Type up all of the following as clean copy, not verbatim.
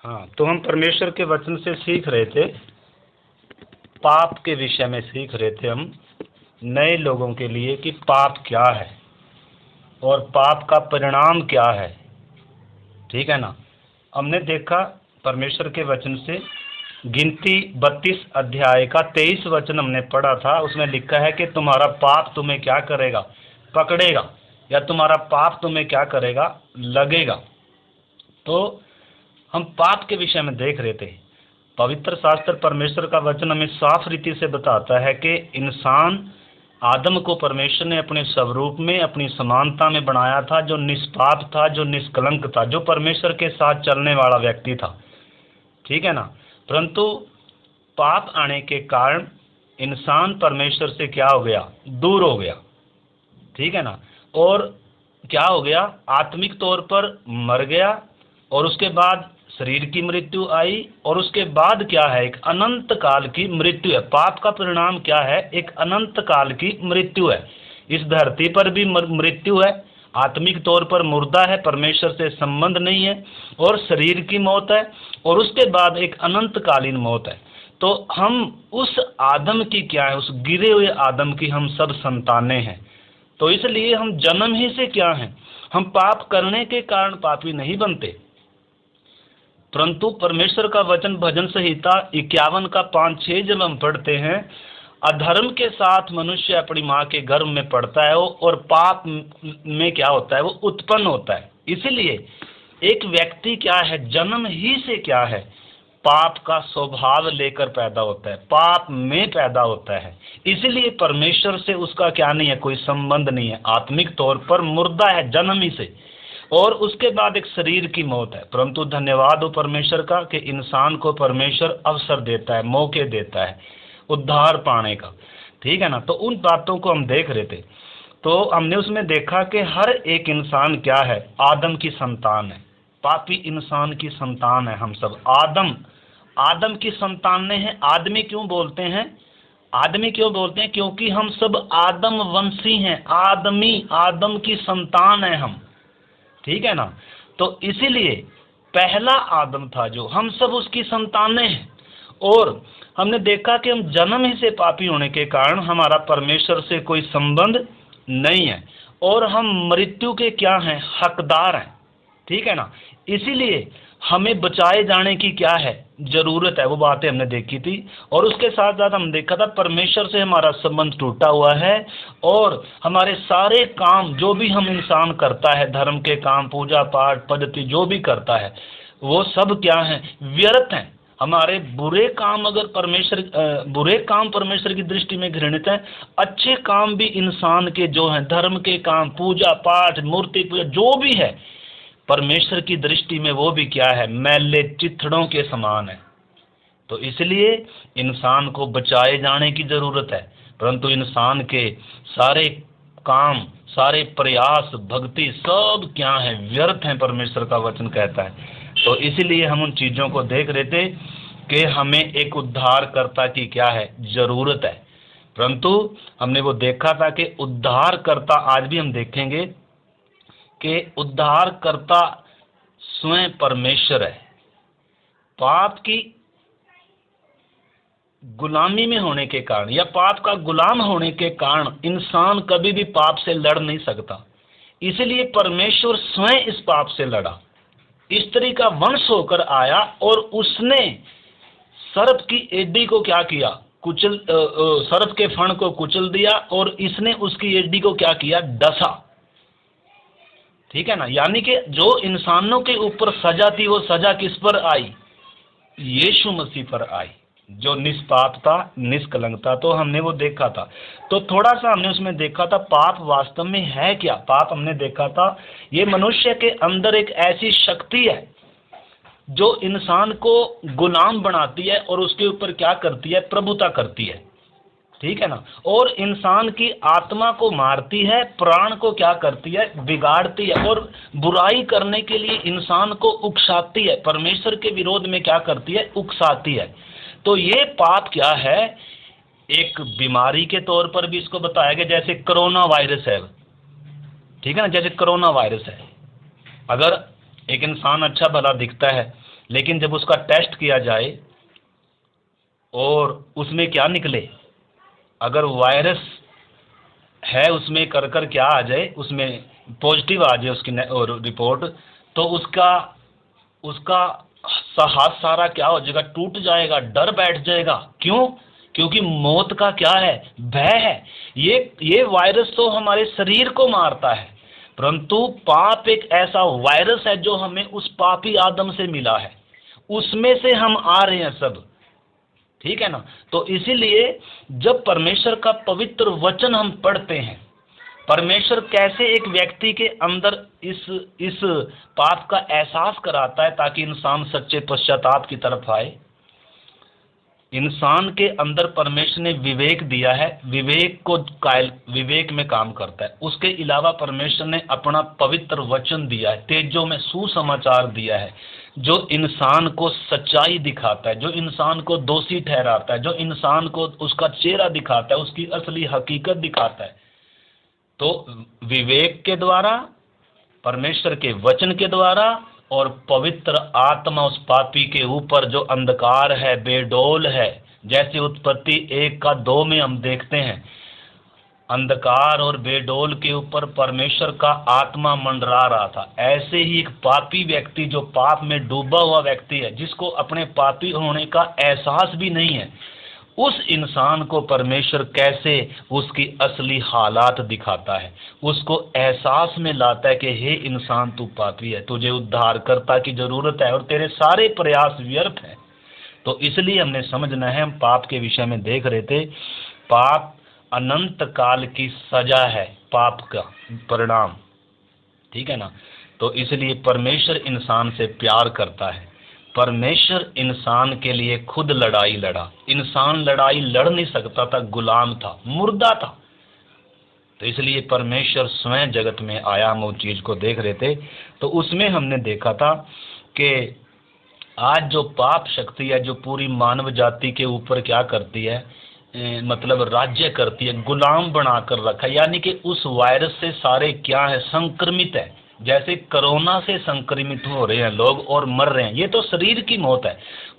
हाँ, तो हम परमेश्वर के वचन से सीख रहे थे, पाप के विषय में सीख रहे थे हम नए लोगों के लिए कि पाप क्या है और पाप का परिणाम क्या है। ठीक है ना। हमने देखा परमेश्वर के वचन से गिनती 32 अध्याय का 23 वचन हमने पढ़ा था। उसमें लिखा है कि तुम्हारा पाप तुम्हें क्या करेगा, पकड़ेगा, या तुम्हारा पाप तुम्हें क्या करेगा, लगेगा। तो हम पाप के विषय में देख रहे थे। पवित्र शास्त्र परमेश्वर का वचन हमें साफ रीति से बताता है कि इंसान आदम को परमेश्वर ने अपने स्वरूप में, अपनी समानता में बनाया था, जो निष्पाप था, जो निष्कलंक था, जो परमेश्वर के साथ चलने वाला व्यक्ति था। ठीक है ना। परंतु पाप आने के कारण इंसान परमेश्वर से क्या हो गया, दूर हो गया। ठीक है ना। और क्या हो गया, आत्मिक तौर पर मर गया, और उसके बाद शरीर की मृत्यु आई, और उसके बाद क्या है, एक अनंत काल की मृत्यु है। पाप का परिणाम क्या है, एक अनंत काल की मृत्यु है। इस धरती पर भी मृत्यु है, आत्मिक तौर पर मुर्दा है, परमेश्वर से संबंध नहीं है, और शरीर की मौत है, और उसके बाद एक अनंतकालीन मौत है। तो हम उस आदम की क्या है, उस गिरे हुए आदम की हम सब संतानें हैं। तो इसलिए हम जन्म ही से क्या हैं, हम पाप करने के कारण पापी नहीं बनते। परंतु परमेश्वर का वचन भजन संहिता 51 का 5-6 जब हम पढ़ते हैं, अधर्म के साथ मनुष्य अपनी माँ के गर्भ में पड़ता है और पाप में क्या होता है, वो उत्पन्न होता है। इसीलिए एक व्यक्ति क्या है, जन्म ही से क्या है, पाप का स्वभाव लेकर पैदा होता है, पाप में पैदा होता है। इसीलिए परमेश्वर से उसका क्या नहीं है, कोई संबंध नहीं है, आत्मिक तौर पर मुर्दा है जन्म ही से, और उसके बाद एक शरीर की मौत है। परंतु धन्यवाद हो परमेश्वर का कि इंसान को परमेश्वर अवसर देता है, मौके देता है उद्धार पाने का। ठीक है ना। तो उन बातों को हम देख रहे थे। तो हमने उसमें देखा कि हर एक इंसान क्या है, आदम की संतान है, पापी इंसान की संतान है। हम सब आदम की संतानें हैं। आदमी क्यों बोलते हैं, आदमी क्यों बोलते हैं, क्योंकि हम सब आदम वंशी हैं, आदम की संतान है हम। ठीक है ना। तो इसीलिए पहला आदम था जो, हम सब उसकी संतानें हैं। और हमने देखा कि हम जन्म ही से पापी होने के कारण हमारा परमेश्वर से कोई संबंध नहीं है, और हम मृत्यु के क्या हैं, हकदार हैं। ठीक है ना। इसीलिए हमें बचाए जाने की क्या है, जरूरत है। वो बातें हमने देखी थी। और उसके साथ साथ हम देखा था परमेश्वर से हमारा संबंध टूटा हुआ है, और हमारे सारे काम जो भी हम इंसान करता है, धर्म के काम, पूजा पाठ पद्धति जो भी करता है, वो सब क्या है, व्यर्थ हैं। हमारे बुरे काम अगर बुरे काम परमेश्वर की दृष्टि में घृणित हैं, अच्छे काम भी इंसान के जो हैं, धर्म के काम, पूजा पाठ, मूर्ति पूजा जो भी है, परमेश्वर की दृष्टि में वो भी क्या है, मैले चिथड़ों के समान है। तो इसलिए इंसान को बचाए जाने की जरूरत है। परंतु इंसान के सारे काम, सारे प्रयास, भक्ति सब क्या है, व्यर्थ हैं, परमेश्वर का वचन कहता है। तो इसलिए हम उन चीजों को देख रहे थे कि हमें एक उद्धारकर्ता की क्या है, जरूरत है। परंतु हमने वो देखा था कि उद्धारकर्ता, आज भी हम देखेंगे कि उद्धारकर्ता स्वयं परमेश्वर है। पाप की गुलामी में होने के कारण या पाप का गुलाम होने के कारण इंसान कभी भी पाप से लड़ नहीं सकता। इसलिए परमेश्वर स्वयं इस पाप से लड़ा, स्त्री का वंश होकर आया, और उसने सर्प की एड़ी को क्या किया, सर्प के फण को कुचल दिया, और इसने उसकी एड़ी को क्या किया, डसा। ठीक है ना। यानी कि जो इंसानों के ऊपर सजा थी, वो सजा किस पर आई, यीशु मसीह पर आई, जो निष्पाप था, निष्कलंक था। तो हमने वो देखा था। तो थोड़ा सा हमने उसमें देखा था पाप वास्तव में है क्या। पाप हमने देखा था, ये मनुष्य के अंदर एक ऐसी शक्ति है जो इंसान को गुलाम बनाती है और उसके ऊपर क्या करती है, प्रभुता करती है। ठीक है ना। और इंसान की आत्मा को मारती है, प्राण को क्या करती है, बिगाड़ती है, और बुराई करने के लिए इंसान को उकसाती है, परमेश्वर के विरोध में क्या करती है, उकसाती है। तो ये पाप क्या है, एक बीमारी के तौर पर भी इसको बताया गया, जैसे कोरोना वायरस है। ठीक है ना। जैसे कोरोना वायरस है, अगर एक इंसान अच्छा भला दिखता है, लेकिन जब उसका टेस्ट किया जाए और उसमें क्या निकले, अगर वायरस है उसमें कर क्या आ जाए, उसमें पॉजिटिव आ जाए उसकी और रिपोर्ट, तो उसका उसका हाथ सारा क्या हो जाएगा, टूट जाएगा, डर बैठ जाएगा। क्यों? क्योंकि मौत का क्या है, भय है। ये वायरस तो हमारे शरीर को मारता है, परंतु पाप एक ऐसा वायरस है जो हमें उस पापी आदम से मिला है, उसमें से हम आ रहे हैं सब। ठीक है ना? तो इसीलिए जब परमेश्वर का पवित्र वचन हम पढ़ते हैं, परमेश्वर कैसे एक व्यक्ति के अंदर इस पाप का एहसास कराता है ताकि इंसान सच्चे पश्चाताप की तरफ आए। इंसान के अंदर परमेश्वर ने विवेक दिया है, विवेक में काम करता है। उसके अलावा परमेश्वर ने अपना पवित्र वचन दिया है, तेजों में सुसमाचार दिया है, जो इंसान को सच्चाई दिखाता है, जो इंसान को दोषी ठहराता है, जो इंसान को उसका चेहरा दिखाता है, उसकी असली हकीकत दिखाता है। तो विवेक के द्वारा, परमेश्वर के वचन के द्वारा और पवित्र आत्मा उस पापी के ऊपर जो अंधकार है, बेडौल है, जैसे उत्पत्ति 1:2 में हम देखते हैं, अंधकार और बेडौल के ऊपर परमेश्वर का आत्मा मंडरा रहा था। ऐसे ही एक पापी व्यक्ति, जो पाप में डूबा हुआ व्यक्ति है, जिसको अपने पापी होने का एहसास भी नहीं है, उस इंसान को परमेश्वर कैसे उसकी असली हालात दिखाता है, उसको एहसास में लाता है कि हे इंसान, तू पापी है, तुझे उद्धारकर्ता की जरूरत है और तेरे सारे प्रयास व्यर्थ हैं। तो इसलिए हमने समझना है, हम पाप के विषय में देख रहे थे, पाप अनंत काल की सजा है, पाप का परिणाम। ठीक है ना? तो इसलिए परमेश्वर इंसान से प्यार करता है, परमेश्वर इंसान के लिए खुद लड़ाई लड़ा। इंसान लड़ाई लड़ नहीं सकता था, गुलाम था, मुर्दा था। तो इसलिए परमेश्वर स्वयं जगत में आया। हम उस चीज को देख रहे थे, तो उसमें हमने देखा था कि आज जो पाप शक्ति है, जो पूरी मानव जाति के ऊपर क्या करती है, मतलब राज्य करती है, गुलाम बनाकर रखा है। यानी कि उस वायरस से सारे क्या है, संक्रमित है। जैसे कोरोना से संक्रमित हो रहे हैं लोग और मर रहे हैं, ये तो शरीर की मौत है।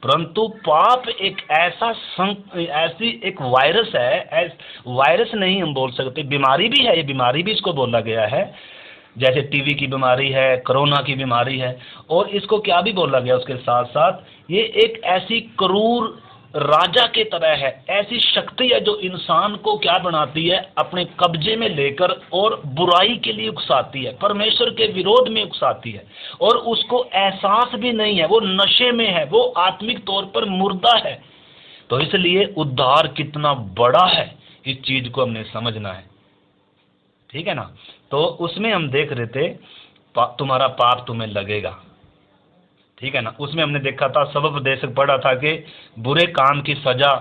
परंतु पाप एक ऐसी एक वायरस है, वायरस नहीं हम बोल सकते, बीमारी भी है, ये बीमारी भी इसको बोला गया है। जैसे टीवी की बीमारी है, कोरोना की बीमारी है, और इसको क्या भी बोला गया उसके साथ साथ, ये एक ऐसी क्रूर राजा के तरह है, ऐसी शक्ति है जो इंसान को क्या बनाती है, अपने कब्जे में लेकर और बुराई के लिए उकसाती है, परमेश्वर के विरोध में उकसाती है, और उसको एहसास भी नहीं है, वो नशे में है, वो आत्मिक तौर पर मुर्दा है। तो इसलिए उद्धार कितना बड़ा है, इस चीज को हमने समझना है। ठीक है ना? तो उसमें हम देख रहे थे, तुम्हारा पाप तुम्हें लगेगा। ठीक है ना? उसमें हमने देखा था, सबोपदेशक पढ़ा था कि बुरे काम की सजा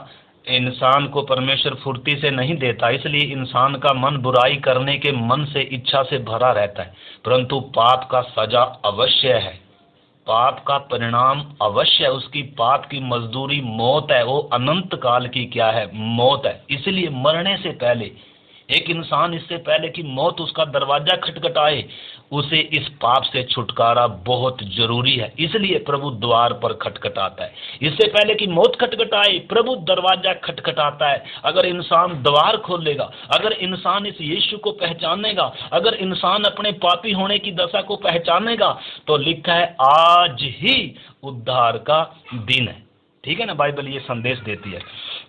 इंसान को परमेश्वर फुर्ती से नहीं देता, इसलिए इंसान का मन बुराई करने के मन से, इच्छा से भरा रहता है। परंतु पाप का सजा अवश्य है, पाप का परिणाम अवश्य है, उसकी पाप की मजदूरी मौत है, वो अनंत काल की क्या है, मौत है। इसलिए मरने से पहले एक इंसान, इससे पहले कि मौत उसका दरवाजा खटखटाए, उसे इस पाप से छुटकारा बहुत जरूरी है। इसलिए प्रभु द्वार पर खटखटाता है, इससे पहले कि मौत खटखटाए प्रभु दरवाजा खटखटाता है। अगर इंसान द्वार खोलेगा, अगर इंसान इस यीशु को पहचानेगा, अगर इंसान अपने पापी होने की दशा को पहचानेगा, तो लिखा है आज ही उद्धार का दिन है। ठीक है ना? बाइबल ये संदेश देती है।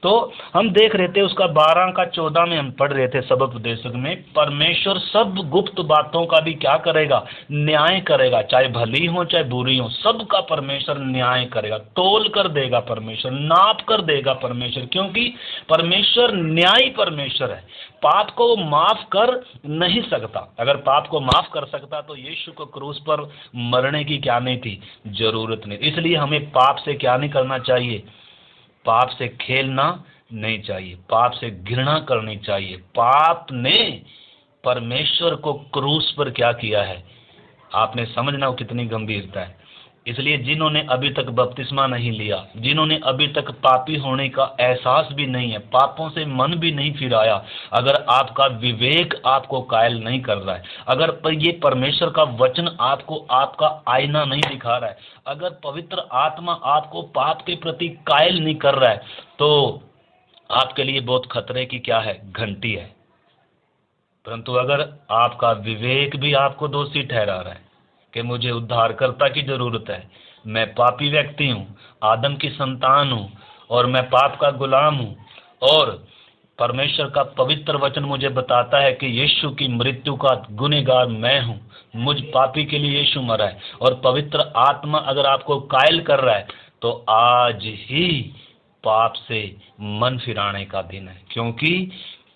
तो हम देख रहे थे उसका 12:14 में हम पढ़ रहे थे सबोपदेशक में, परमेश्वर सब गुप्त बातों का भी क्या करेगा, न्याय करेगा, चाहे भली हो चाहे बुरी हो, सबका परमेश्वर न्याय करेगा, तोल कर देगा परमेश्वर, नाप कर देगा परमेश्वर, क्योंकि परमेश्वर न्यायी परमेश्वर है। पाप को वो माफ कर नहीं सकता। अगर पाप को माफ कर सकता तो यीशु को क्रूस पर मरने की क्या नहीं थी, जरूरत नहीं। इसलिए हमें पाप से क्या नहीं करना चाहिए, पाप से खेलना नहीं चाहिए, पाप से घृणा करनी चाहिए। पाप ने परमेश्वर को क्रूस पर क्या किया है, आपने समझना वो कितनी गंभीरता है। इसलिए जिन्होंने अभी तक बपतिस्मा नहीं लिया, जिन्होंने अभी तक पापी होने का एहसास भी नहीं है, पापों से मन भी नहीं फिराया, अगर आपका विवेक आपको कायल नहीं कर रहा है, अगर ये परमेश्वर का वचन आपको आपका आईना नहीं दिखा रहा है, अगर पवित्र आत्मा आपको पाप के प्रति कायल नहीं कर रहा है, तो आपके लिए बहुत खतरे की क्या है, घंटी है। परंतु अगर आपका विवेक भी आपको दोषी ठहरा रहा है कि मुझे उद्धारकर्ता की जरूरत है, मैं पापी व्यक्ति हूँ, आदम की संतान हूँ और मैं पाप का गुलाम हूँ, और परमेश्वर का पवित्र वचन मुझे बताता है कि यीशु की मृत्यु का गुनहगार मैं हूँ, मुझ पापी के लिए यीशु मरा है, और पवित्र आत्मा अगर आपको कायल कर रहा है, तो आज ही पाप से मन फिराने का दिन है, क्योंकि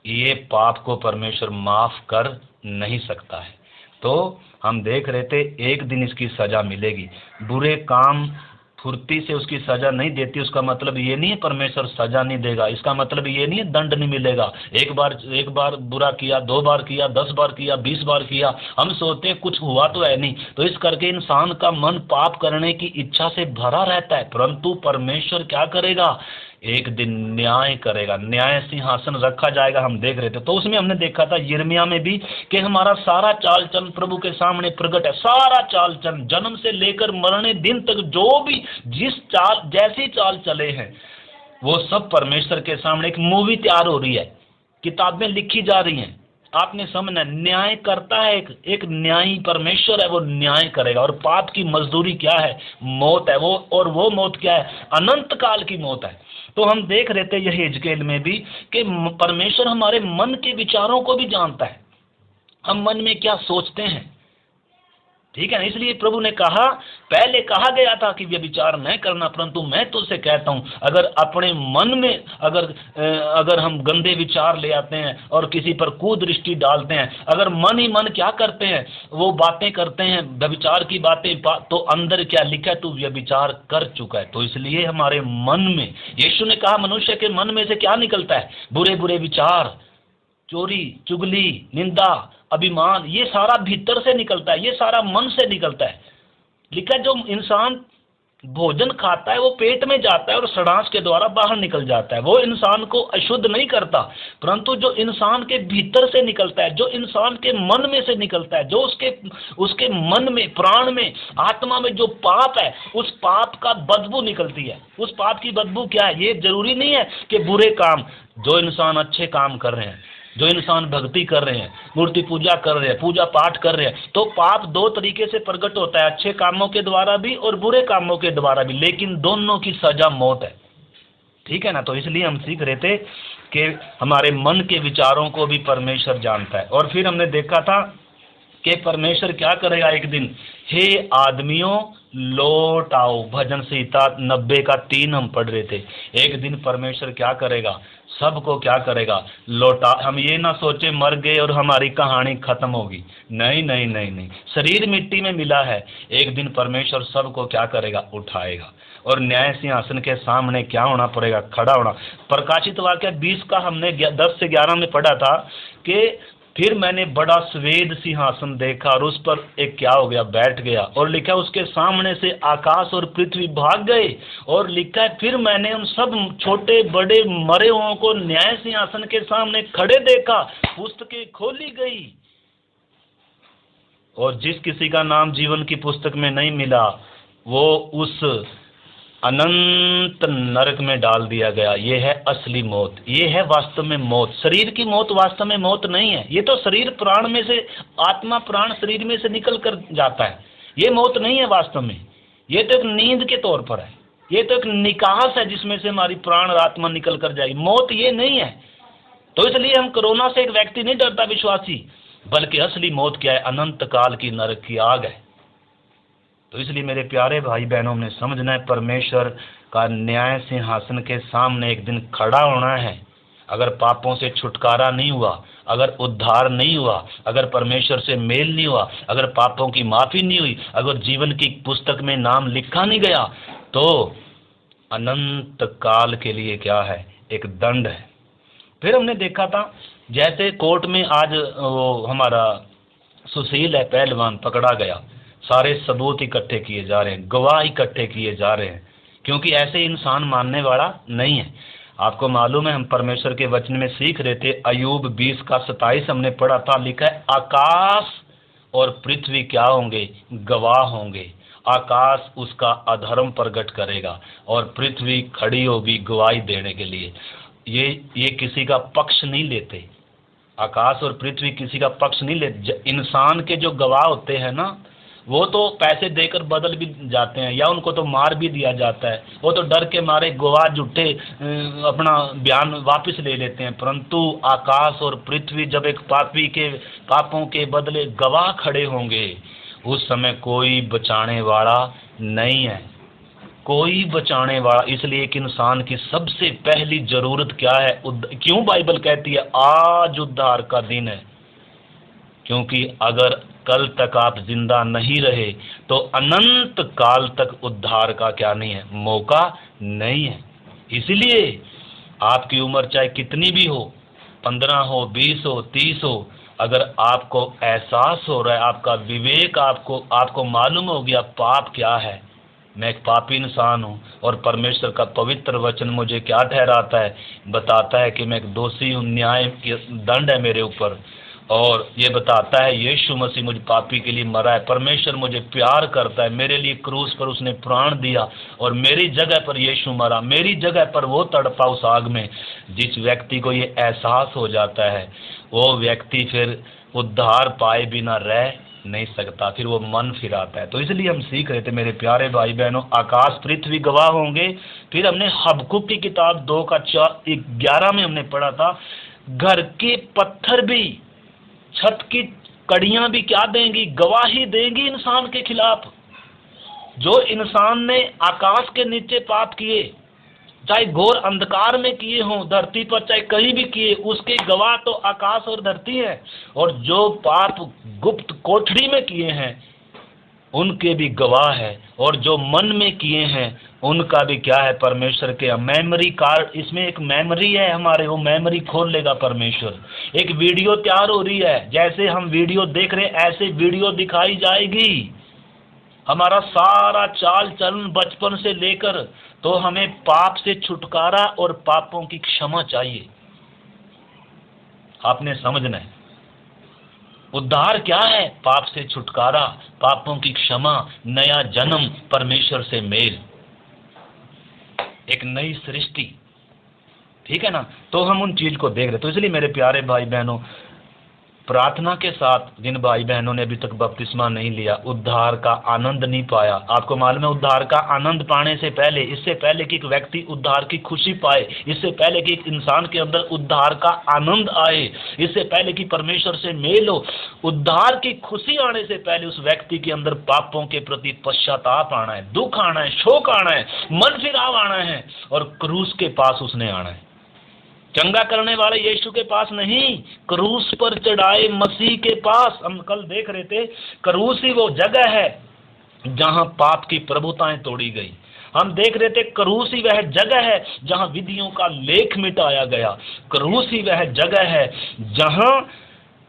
ये पाप को परमेश्वर माफ कर नहीं सकता है। तो हम देख रहे थे एक दिन इसकी सजा मिलेगी। बुरे काम फुर्ती से उसकी सजा नहीं देती, उसका मतलब ये नहीं है परमेश्वर सजा नहीं देगा, इसका मतलब ये नहीं है दंड नहीं मिलेगा। एक बार बुरा किया, 2 बार किया, 10 बार किया, 20 बार किया, हम सोचते हैं कुछ हुआ तो है नहीं, तो इस करके इंसान का मन पाप करने की इच्छा से भरा रहता है। परंतु परमेश्वर क्या करेगा, एक दिन न्याय करेगा, न्याय सिंहासन रखा जाएगा। हम देख रहे थे, तो उसमें हमने देखा था यिर्मयाह में भी कि हमारा सारा चाल चलन प्रभु के सामने प्रकट है। सारा चाल चलन, जन्म से लेकर मरने दिन तक जो भी जिस चाल जैसी चाल चले हैं, वो सब परमेश्वर के सामने एक मूवी तैयार हो रही है, किताबें लिखी जा रही हैं। आपने समझना, न्याय करता है एक न्यायी परमेश्वर है, वो न्याय करेगा। और पाप की मजदूरी क्या है, मौत है, और वो मौत क्या है, अनंत काल की मौत है। तो हम देख रहे थे यही हिजकेल में भी कि परमेश्वर हमारे मन के विचारों को भी जानता है, हम मन में क्या सोचते हैं, ठीक है ना। इसलिए प्रभु ने कहा, पहले कहा गया था कि व्यभिचार न करना, परंतु मैं तुझसे कहता हूं, अगर अपने मन में अगर हम गंदे विचार ले आते हैं और किसी पर कुदृष्टि डालते हैं, अगर मन ही मन क्या करते हैं, वो बातें करते हैं व्यभिचार की बातें, तो अंदर क्या लिखा है, तू व्यभिचार कर चुका है। तो इसलिए हमारे मन में, यीशु ने कहा मनुष्य के मन में से क्या निकलता है, बुरे बुरे विचार, चोरी, चुगली, निंदा, अभिमान, ये सारा भीतर से निकलता है, ये सारा मन से निकलता है। लिखा है जो इंसान भोजन खाता है वो पेट में जाता है और सड़ांस के द्वारा बाहर निकल जाता है। वो इंसान को अशुद्ध नहीं करता, परंतु जो इंसान के भीतर से निकलता है, जो इंसान के मन में से निकलता है, जो उसके मन में, प्राण में, आत्मा में जो पाप है, उस पाप का बदबू निकलती है। उस पाप की बदबू क्या है, ये जरूरी नहीं है कि बुरे काम, जो इंसान अच्छे काम कर रहे हैं, जो इंसान भक्ति कर रहे हैं, मूर्ति पूजा कर रहे हैं, पूजा पाठ कर रहे हैं, तो पाप 2 तरीके से प्रकट होता है, अच्छे कामों के द्वारा भी और बुरे कामों के द्वारा भी, लेकिन दोनों की सजा मौत है, ठीक है ना। तो इसलिए हम सीख रहे थे कि हमारे मन के विचारों को भी परमेश्वर जानता है। और फिर हमने देखा था कि परमेश्वर क्या करेगा एक दिन, हे आदमियों लौट आओ। भजन संहिता 90 का 3 हम पढ़ रहे थे। एक दिन परमेश्वर क्या करेगा, सबको क्या करेगा, लौटा। हम ये ना सोचे मर गए और हमारी कहानी खत्म होगी, नहीं नहीं नहीं नहीं, शरीर मिट्टी में मिला है, एक दिन परमेश्वर सबको क्या करेगा, उठाएगा, और न्याय सिंहासन के सामने क्या होना पड़ेगा, खड़ा होना। प्रकाशित वाक्य 20 का हमने 10 से 11 में पढ़ा था कि फिर मैंने बड़ा स्वेद सिंहासन देखा और उस पर एक क्या हो गया, बैठ गया, और लिखा उसके सामने से आकाश और पृथ्वी भाग गए। और लिखा है फिर मैंने उन सब छोटे बड़े मरे हुओं को न्याय सिंहासन के सामने खड़े देखा, पुस्तकें खोली गई, और जिस किसी का नाम जीवन की पुस्तक में नहीं मिला वो उस अनंत नरक में डाल दिया गया। ये है असली मौत, ये है वास्तव में मौत। शरीर की मौत वास्तव में मौत नहीं है, ये तो शरीर प्राण में से, आत्मा प्राण शरीर में से निकल कर जाता है, ये मौत नहीं है वास्तव में, ये तो एक नींद के तौर पर है, ये तो एक निकास है जिसमें से हमारी प्राण और आत्मा निकल कर जाएगी, मौत ये नहीं है। तो इसलिए हम कोरोना से एक व्यक्ति नहीं डरता विश्वासी, बल्कि असली मौत क्या है, अनंत काल की नरक की आग है। तो इसलिए मेरे प्यारे भाई बहनों ने समझना है, परमेश्वर का न्याय सिंहासन के सामने एक दिन खड़ा होना है। अगर पापों से छुटकारा नहीं हुआ, अगर उद्धार नहीं हुआ, अगर परमेश्वर से मेल नहीं हुआ, अगर पापों की माफ़ी नहीं हुई, अगर जीवन की पुस्तक में नाम लिखा नहीं गया, तो अनंत काल के लिए क्या है, एक दंड है। फिर हमने देखा था जैसे कोर्ट में आज वो हमारा सुशील है पहलवान पकड़ा गया, सारे सबूत इकट्ठे किए जा रहे हैं, गवाह इकट्ठे किए जा रहे हैं, क्योंकि ऐसे इंसान मानने वाला नहीं है। आपको मालूम है, हम परमेश्वर के वचन में सीख रहे थे, अय्यूब 20:27 हमने पढ़ा था, लिखा है आकाश और पृथ्वी क्या होंगे? गवाह होंगे। आकाश उसका अधर्म प्रकट करेगा और पृथ्वी खड़ी होगी गवाही देने के लिए। ये किसी का पक्ष नहीं लेते, आकाश और पृथ्वी किसी का पक्ष नहीं लेते। इंसान के जो गवाह होते हैं ना, वो तो पैसे देकर बदल भी जाते हैं, या उनको तो मार भी दिया जाता है, वो तो डर के मारे गवाह झूठे अपना बयान वापस ले लेते हैं। परंतु आकाश और पृथ्वी जब एक पापी के पापों के बदले गवाह खड़े होंगे, उस समय कोई बचाने वाला नहीं है, कोई बचाने वाला। इसलिए एक इंसान की सबसे पहली जरूरत क्या है? क्यों बाइबल कहती है आज उद्धार का दिन है? क्योंकि अगर कल तक आप जिंदा नहीं रहे तो अनंत काल तक उद्धार का क्या नहीं है? मौका नहीं है। इसलिए आपकी उम्र चाहे कितनी भी हो, 15 हो, 20 हो, 30 हो, अगर आपको एहसास हो रहा है, आपका विवेक आपको मालूम हो गया पाप क्या है, मैं एक पापी इंसान हूँ, और परमेश्वर का पवित्र वचन मुझे क्या ठहराता है? बताता है कि मैं एक दोषी हूँ, न्याय दंड है मेरे ऊपर, और ये बताता है यीशु मसीह मुझ पापी के लिए मरा है, परमेश्वर मुझे प्यार करता है, मेरे लिए क्रूस पर उसने प्राण दिया और मेरी जगह पर यीशु मरा, मेरी जगह पर वो तड़पा उस आग में। जिस व्यक्ति को ये एहसास हो जाता है, वो व्यक्ति फिर उद्धार पाए बिना रह नहीं सकता, फिर वो मन फिराता है। तो इसलिए हम सीख रहे थे मेरे प्यारे भाई बहनों, आकाश पृथ्वी गवाह होंगे। फिर हमने हबक्कुक की किताब 2:11 में हमने पढ़ा था, घर के पत्थर भी, छत की कड़ियां भी क्या देंगी? गवाही देंगी इंसान के खिलाफ। जो इंसान ने आकाश के नीचे पाप किए, चाहे घोर अंधकार में किए हों, धरती पर चाहे कहीं भी किए, उसके गवाह तो आकाश और धरती है। और जो पाप गुप्त कोठरी में किए हैं उनके भी गवाह है, और जो मन में किए हैं उनका भी क्या है? परमेश्वर के मेमोरी कार्ड, इसमें एक मेमोरी है हमारे, वो मेमोरी खोल लेगा परमेश्वर। एक वीडियो तैयार हो रही है, जैसे हम वीडियो देख रहे हैं ऐसे वीडियो दिखाई जाएगी। हमारा सारा चाल चलन बचपन से लेकर, तो हमें पाप से छुटकारा और पापों की क्षमा चाहिए। आपने समझना है उद्धार क्या है? पाप से छुटकारा, पापों की क्षमा, नया जन्म, परमेश्वर से मेल, एक नई सृष्टि। ठीक है ना? तो हम उन चीज को देख रहे। तो इसलिए मेरे प्यारे भाई बहनों, प्रार्थना के साथ जिन भाई बहनों ने अभी तक बपतिस्मा नहीं लिया, उद्धार का आनंद नहीं पाया, आपको मालूम है उद्धार का आनंद पाने से पहले, इससे पहले कि एक व्यक्ति उद्धार की खुशी पाए, इससे पहले कि एक इंसान के अंदर उद्धार का आनंद आए, इससे पहले कि परमेश्वर से मेल हो, उद्धार की खुशी आने से पहले उस व्यक्ति के अंदर पापों के प्रति पश्चाताप आना है, दुख आना है, शोक आना है, मन फिराव आना है, और क्रूस के पास उसने आना है। चंगा करने वाले यीशु के पास नहीं, क्रूस पर चढ़ाए मसीह के पास। हम कल देख रहे थे, क्रूस ही वो जगह है जहां पाप की प्रभुताएं तोड़ी गई। हम देख रहे थे क्रूस ही वह जगह है जहां विधियों का लेख मिटाया गया। क्रूस ही वह जगह है जहां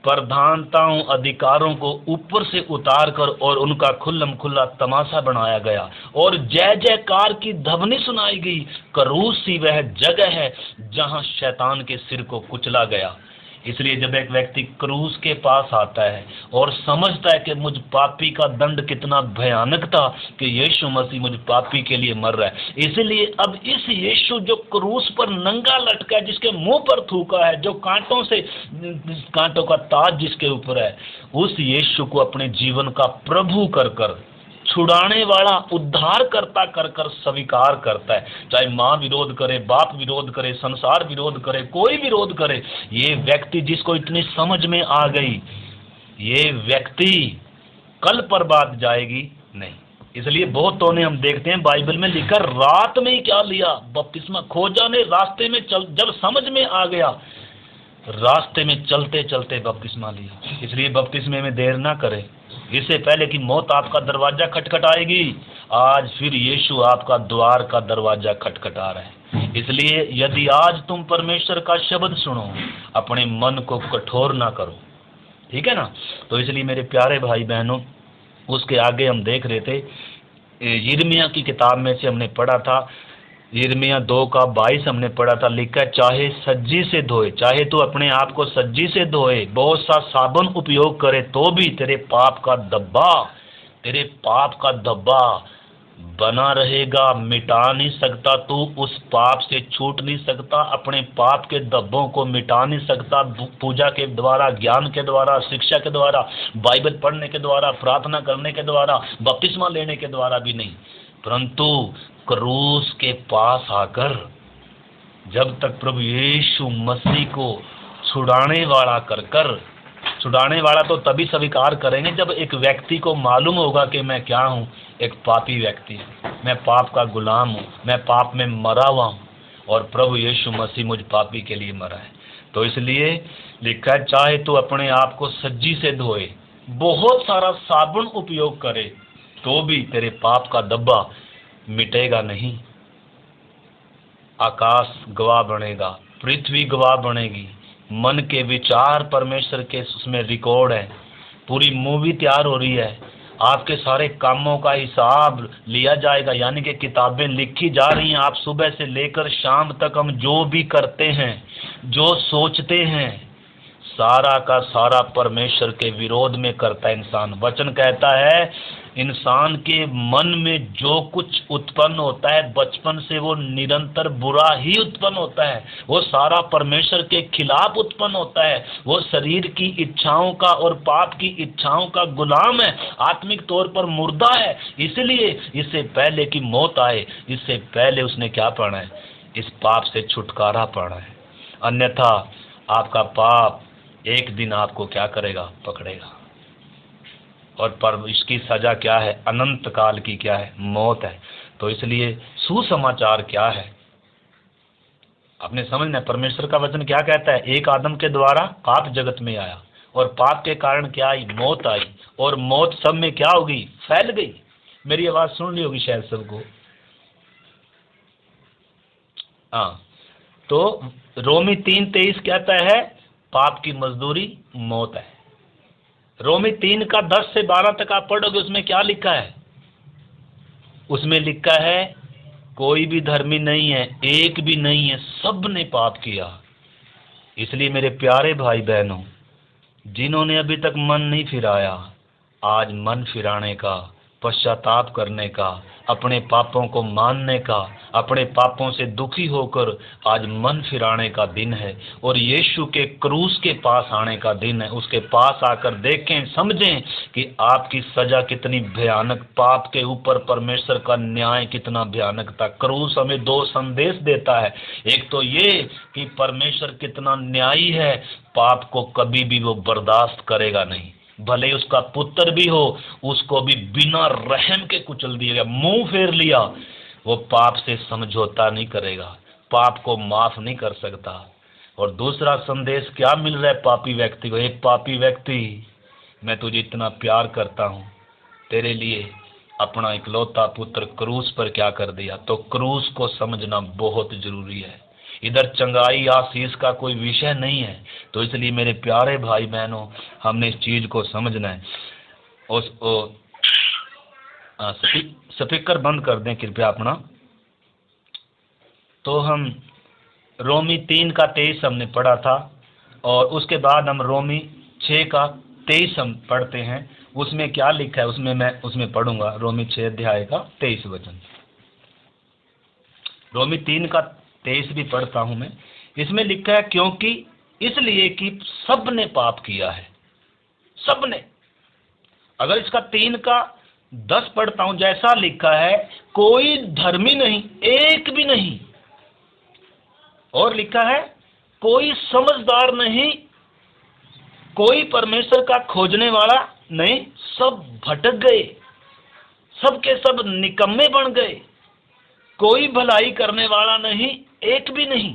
प्रधानताओं, अधिकारों को ऊपर से उतार कर और उनका खुल्लम खुल्ला तमाशा बनाया गया और जय जयकार की ध्वनि सुनाई गई। क्रूस ही वह जगह है जहां शैतान के सिर को कुचला गया। इसलिए जब एक व्यक्ति क्रूस के पास आता है और समझता है कि मुझ पापी का दंड कितना भयानक था कि यीशु मसीह मुझ पापी के लिए मर रहा है, इसलिए अब इस यीशु जो क्रूस पर नंगा लटका है, जिसके मुंह पर थूका है, जो कांटों का ताज जिसके ऊपर है, उस यीशु को अपने जीवन का प्रभु कर कर, छुड़ाने वाला, उद्धार करता कर कर स्वीकार करता है। चाहे माँ विरोध करे, बाप विरोध करे, संसार विरोध करे, कोई विरोध करे, ये व्यक्ति जिसको इतनी समझ में आ गई, ये व्यक्ति कल पर बात जाएगी नहीं। इसलिए बहुतों ने, हम देखते हैं बाइबल में लिखा, रात में ही क्या लिया? बपतिस्मा। खोजा ने रास्ते में जब समझ में आ गया, रास्ते में चलते चलते बपतिस्मा लिया। इसलिए बपतिस्मे में देर ना करे, इससे पहले कि मौत आपका दरवाजा खटखटाएगी। आज फिर यीशु आपका द्वार का दरवाजा खटखटा रहा है। इसलिए यदि आज तुम परमेश्वर का शब्द सुनो, अपने मन को कठोर ना करो। ठीक है ना? तो इसलिए मेरे प्यारे भाई बहनों, उसके आगे हम देख रहे थे, यिर्मयाह की किताब में से हमने पढ़ा था, यिर्मयाह 2:22 हमने पढ़ा था, लिखा है चाहे सज्जी से धोए, चाहे तू अपने आप को सज्जी से धोए, बहुत सा साबुन उपयोग करे, तो भी तेरे पाप का धब्बा बना रहेगा, मिटा नहीं सकता। तू उस पाप से छूट नहीं सकता, अपने पाप के धब्बों को मिटा नहीं सकता, पूजा के द्वारा, ज्ञान के द्वारा, शिक्षा के द्वारा, बाइबल पढ़ने के द्वारा, प्रार्थना करने के द्वारा, बपतिस्मा लेने के द्वारा भी नहीं, परंतु क्रूस के पास आकर, जब तक प्रभु यीशु मसीह को छुड़ाने वाला तो तभी स्वीकार करेंगे जब एक व्यक्ति को मालूम होगा कि मैं क्या हूँ, एक पापी व्यक्ति हूँ, मैं पाप का गुलाम हूँ, मैं पाप में मरा हुआ हूँ, और प्रभु यीशु मसीह मुझ पापी के लिए मरा है। तो इसलिए लिखा है चाहे तू अपने आप को सज्जी से धोए, बहुत सारा साबुन उपयोग करे, तो भी तेरे पाप का धब्बा मिटेगा नहीं। आकाश गवाह बनेगा, पृथ्वी गवाह बनेगी, मन के विचार परमेश्वर के उसमें रिकॉर्ड है, पूरी मूवी तैयार हो रही है, आपके सारे कामों का हिसाब लिया जाएगा, यानी कि किताबें लिखी जा रही हैं। आप सुबह से लेकर शाम तक हम जो भी करते हैं, जो सोचते हैं, सारा का सारा परमेश्वर के विरोध में करता है इंसान। वचन कहता है इंसान के मन में जो कुछ उत्पन्न होता है बचपन से वो निरंतर बुरा ही उत्पन्न होता है, वो सारा परमेश्वर के खिलाफ उत्पन्न होता है, वो शरीर की इच्छाओं का और पाप की इच्छाओं का गुलाम है, आत्मिक तौर पर मुर्दा है। इसलिए इससे पहले कि मौत आए, इससे पहले उसने क्या पाना है, इस पाप से छुटकारा पाना है, अन्यथा आपका पाप एक दिन आपको क्या करेगा, पकड़ेगा, और पर इसकी सजा क्या है, अनंत काल की क्या है, मौत है। तो इसलिए सुसमाचार क्या है, आपने समझना है। परमेश्वर का वचन क्या कहता है, एक आदम के द्वारा पाप जगत में आया, और पाप के कारण क्या आई, मौत आई, और मौत सब में क्या हो गई, फैल गई। मेरी आवाज सुन ली होगी शायद सबको। हाँ, तो रोमी 3:23 कहता है पाप की मजदूरी मौत है। रोमी 3 का 10 से 12 तक आप पढ़ोगे, उसमें क्या लिखा है, उसमें लिखा है कोई भी धर्मी नहीं है, एक भी नहीं है, सब ने पाप किया। इसलिए मेरे प्यारे भाई बहनों, जिन्होंने अभी तक मन नहीं फिराया, आज मन फिराने का, पश्चाताप करने का, अपने पापों को मानने का, अपने पापों से दुखी होकर आज मन फिराने का दिन है, और यीशु के क्रूस के पास आने का दिन है। उसके पास आकर देखें, समझें कि आपकी सजा कितनी भयानक, पाप के ऊपर परमेश्वर का न्याय कितना भयानक था। क्रूस हमें 2 संदेश देता है, एक तो ये कि परमेश्वर कितना न्यायी है, पाप को कभी भी वो बर्दाश्त करेगा नहीं, भले उसका पुत्र भी हो, उसको भी बिना रहम के कुचल दिया, मुंह फेर लिया, वो पाप से समझौता नहीं करेगा, पाप को माफ नहीं कर सकता। और दूसरा संदेश क्या मिल रहा है पापी व्यक्ति को, एक पापी व्यक्ति, मैं तुझे इतना प्यार करता हूँ, तेरे लिए अपना इकलौता पुत्र क्रूस पर क्या कर दिया। तो क्रूस को समझना बहुत जरूरी है। इधर चंगाई आशीष का कोई विषय नहीं है। तो इसलिए मेरे प्यारे भाई बहनों, हमने इस चीज को समझना है। उस स्पीकर बंद कर दें कृपया अपना। तो हम रोमी 3 का 23 हमने पढ़ा था, और उसके बाद हम रोमी 6 का 23 हम पढ़ते हैं। उसमें क्या लिखा है, उसमें पढ़ूंगा, रोमी 6 अध्याय का 23 वचन। रोमी 3 का 23 भी पढ़ता हूं मैं। इसमें लिखा है क्योंकि इसलिए कि सब ने पाप किया है, सब ने। अगर इसका 3 का 10 पढ़ता हूं, जैसा लिखा है कोई धर्मी नहीं, एक भी नहीं, और लिखा है कोई समझदार नहीं, कोई परमेश्वर का खोजने वाला नहीं, सब भटक गए, सब के सब निकम्मे बन गए, कोई भलाई करने वाला नहीं, एक भी नहीं।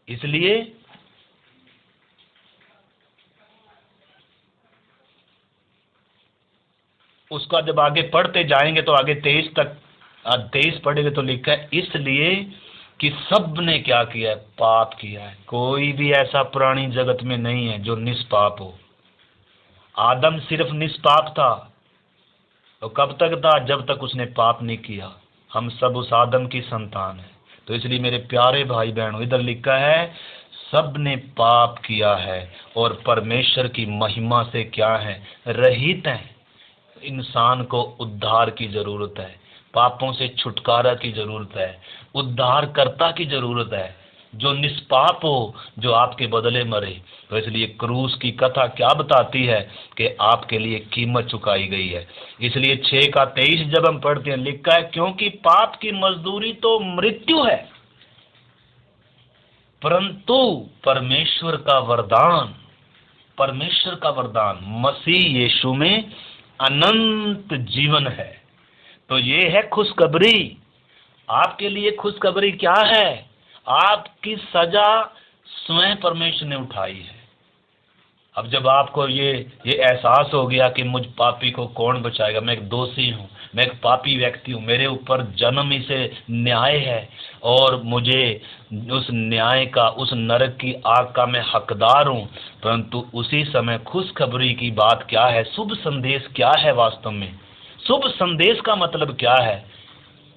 इसलिए उसका जब आगे पढ़ते जाएंगे तो आगे 23 पढ़ेंगे तो लिखा है इसलिए कि सब ने क्या किया है, पाप किया है। कोई भी ऐसा प्राणी जगत में नहीं है जो निष्पाप हो। आदम सिर्फ निष्पाप था, और कब तक था? जब तक उसने पाप नहीं किया। हम सब उस आदम की संतान है। तो इसलिए मेरे प्यारे भाई बहनों, इधर लिखा है सब ने पाप किया है और परमेश्वर की महिमा से क्या है? रहित हैं। इंसान को उद्धार की जरूरत है, पापों से छुटकारा की जरूरत है, उद्धारकर्ता की जरूरत है जो निष्पाप हो, जो आपके बदले मरे। तो इसलिए क्रूस की कथा क्या बताती है कि आपके लिए कीमत चुकाई गई है। इसलिए 6:23 जब हम पढ़ते हैं, लिखा है क्योंकि पाप की मजदूरी तो मृत्यु है, परंतु परमेश्वर का वरदान मसीह यीशु में अनंत जीवन है। तो ये है खुशखबरी। आपके लिए खुशखबरी क्या है? आपकी सजा स्वयं परमेश्वर ने उठाई है। अब जब आपको ये एहसास हो गया कि मुझ पापी को कौन बचाएगा, मैं एक दोषी हूँ, मैं एक पापी व्यक्ति हूँ, मेरे ऊपर जन्म ही से न्याय है और मुझे उस न्याय का, उस नरक की आग का मैं हकदार हूँ। परंतु उसी समय खुशखबरी की बात क्या है? शुभ संदेश क्या है? वास्तव में शुभ संदेश का मतलब क्या है?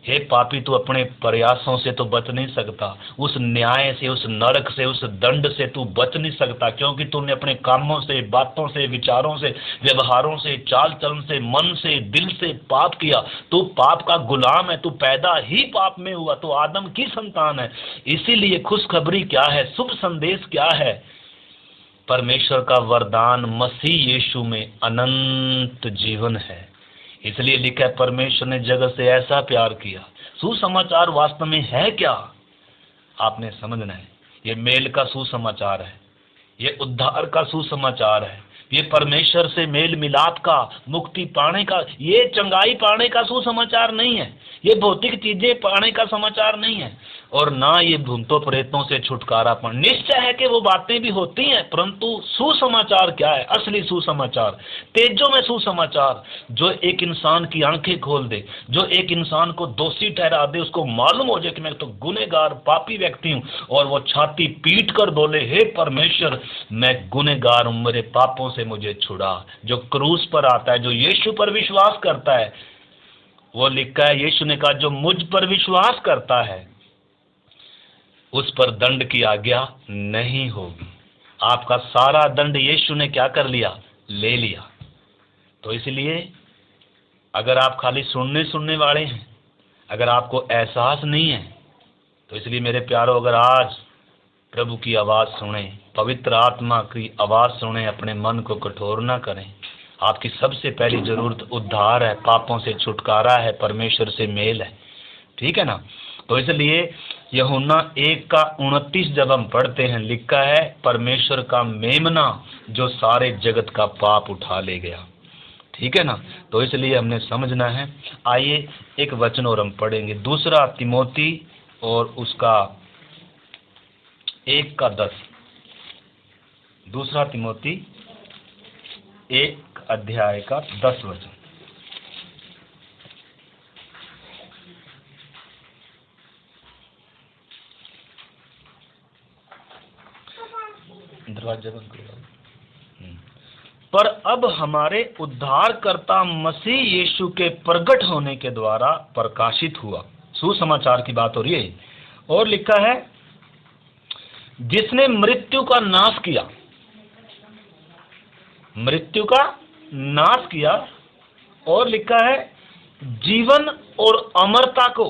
हे पापी, तू अपने प्रयासों से तो बच नहीं सकता, उस न्याय से, उस नरक से, उस दंड से तू बच नहीं सकता, क्योंकि तूने अपने कामों से, बातों से, विचारों से, व्यवहारों से, चाल चलन से, मन से, दिल से पाप किया। तू पाप का गुलाम है, तू पैदा ही पाप में हुआ, तू आदम की संतान है। इसीलिए खुशखबरी क्या है? शुभ संदेश क्या है? परमेश्वर का वरदान मसीह यीशु में अनंत जीवन है। इसलिए लिखा है परमेश्वर ने जगत से ऐसा प्यार किया। सुसमाचार वास्तव में है क्या? आपने समझना है। ये मेल का सुसमाचार है, ये उद्धार का सुसमाचार है, ये परमेश्वर से मेल मिलाप का, मुक्ति पाने का, ये चंगाई पाने का सुसमाचार नहीं है, ये भौतिक चीजें पाने का समाचार नहीं है, और ना ये भूतों प्रेतों से छुटकारा पाने। निश्चय है कि वो बातें भी होती हैं, परंतु सुसमाचार क्या है? असली सुसमाचार, तेजों में सुसमाचार, जो एक इंसान की आंखें खोल दे, जो एक इंसान को दोषी ठहरा दे, उसको मालूम हो जाए कि मैं तो गुनहगार पापी व्यक्ति हूँ, और वो छाती पीट कर बोले, हे परमेश्वर, मैं गुनहगार हूँ, मेरे पापों से मुझे छुड़ा। जो क्रूस पर आता है, जो यीशु पर विश्वास करता है, वो लिखा है, यीशु ने कहा जो मुझ पर विश्वास करता है उस पर दंड की आज्ञा नहीं होगी। आपका सारा दंड यीशु ने क्या कर लिया? ले लिया। तो इसलिए अगर आप खाली सुनने वाले हैं, अगर आपको एहसास नहीं है, तो इसलिए मेरे प्यारों, अगर आज प्रभु की आवाज़ सुने, पवित्र आत्मा की आवाज़ सुने, अपने मन को कठोर ना करें। आपकी सबसे पहली जरूरत उद्धार है, पापों से छुटकारा है, परमेश्वर से मेल है, ठीक है ना। तो इसलिए यूहन्ना 1:29 जब हम पढ़ते हैं, लिखा है परमेश्वर का मेमना जो सारे जगत का पाप उठा ले गया, ठीक है ना। तो इसलिए हमने समझना है। आइए एक वचन और हम पढ़ेंगे, 2 तिमोथी और उसका 1:10। 2 तिमोथी 1:10 वचन। दरवाजा बंद करो। पर अब हमारे उद्धारकर्ता मसीह यीशु के प्रकट होने के द्वारा प्रकाशित हुआ, सुसमाचार की बात हो रही है, और लिखा है जिसने मृत्यु का नाश किया, मृत्यु का नाश किया, और लिखा है जीवन और अमरता को,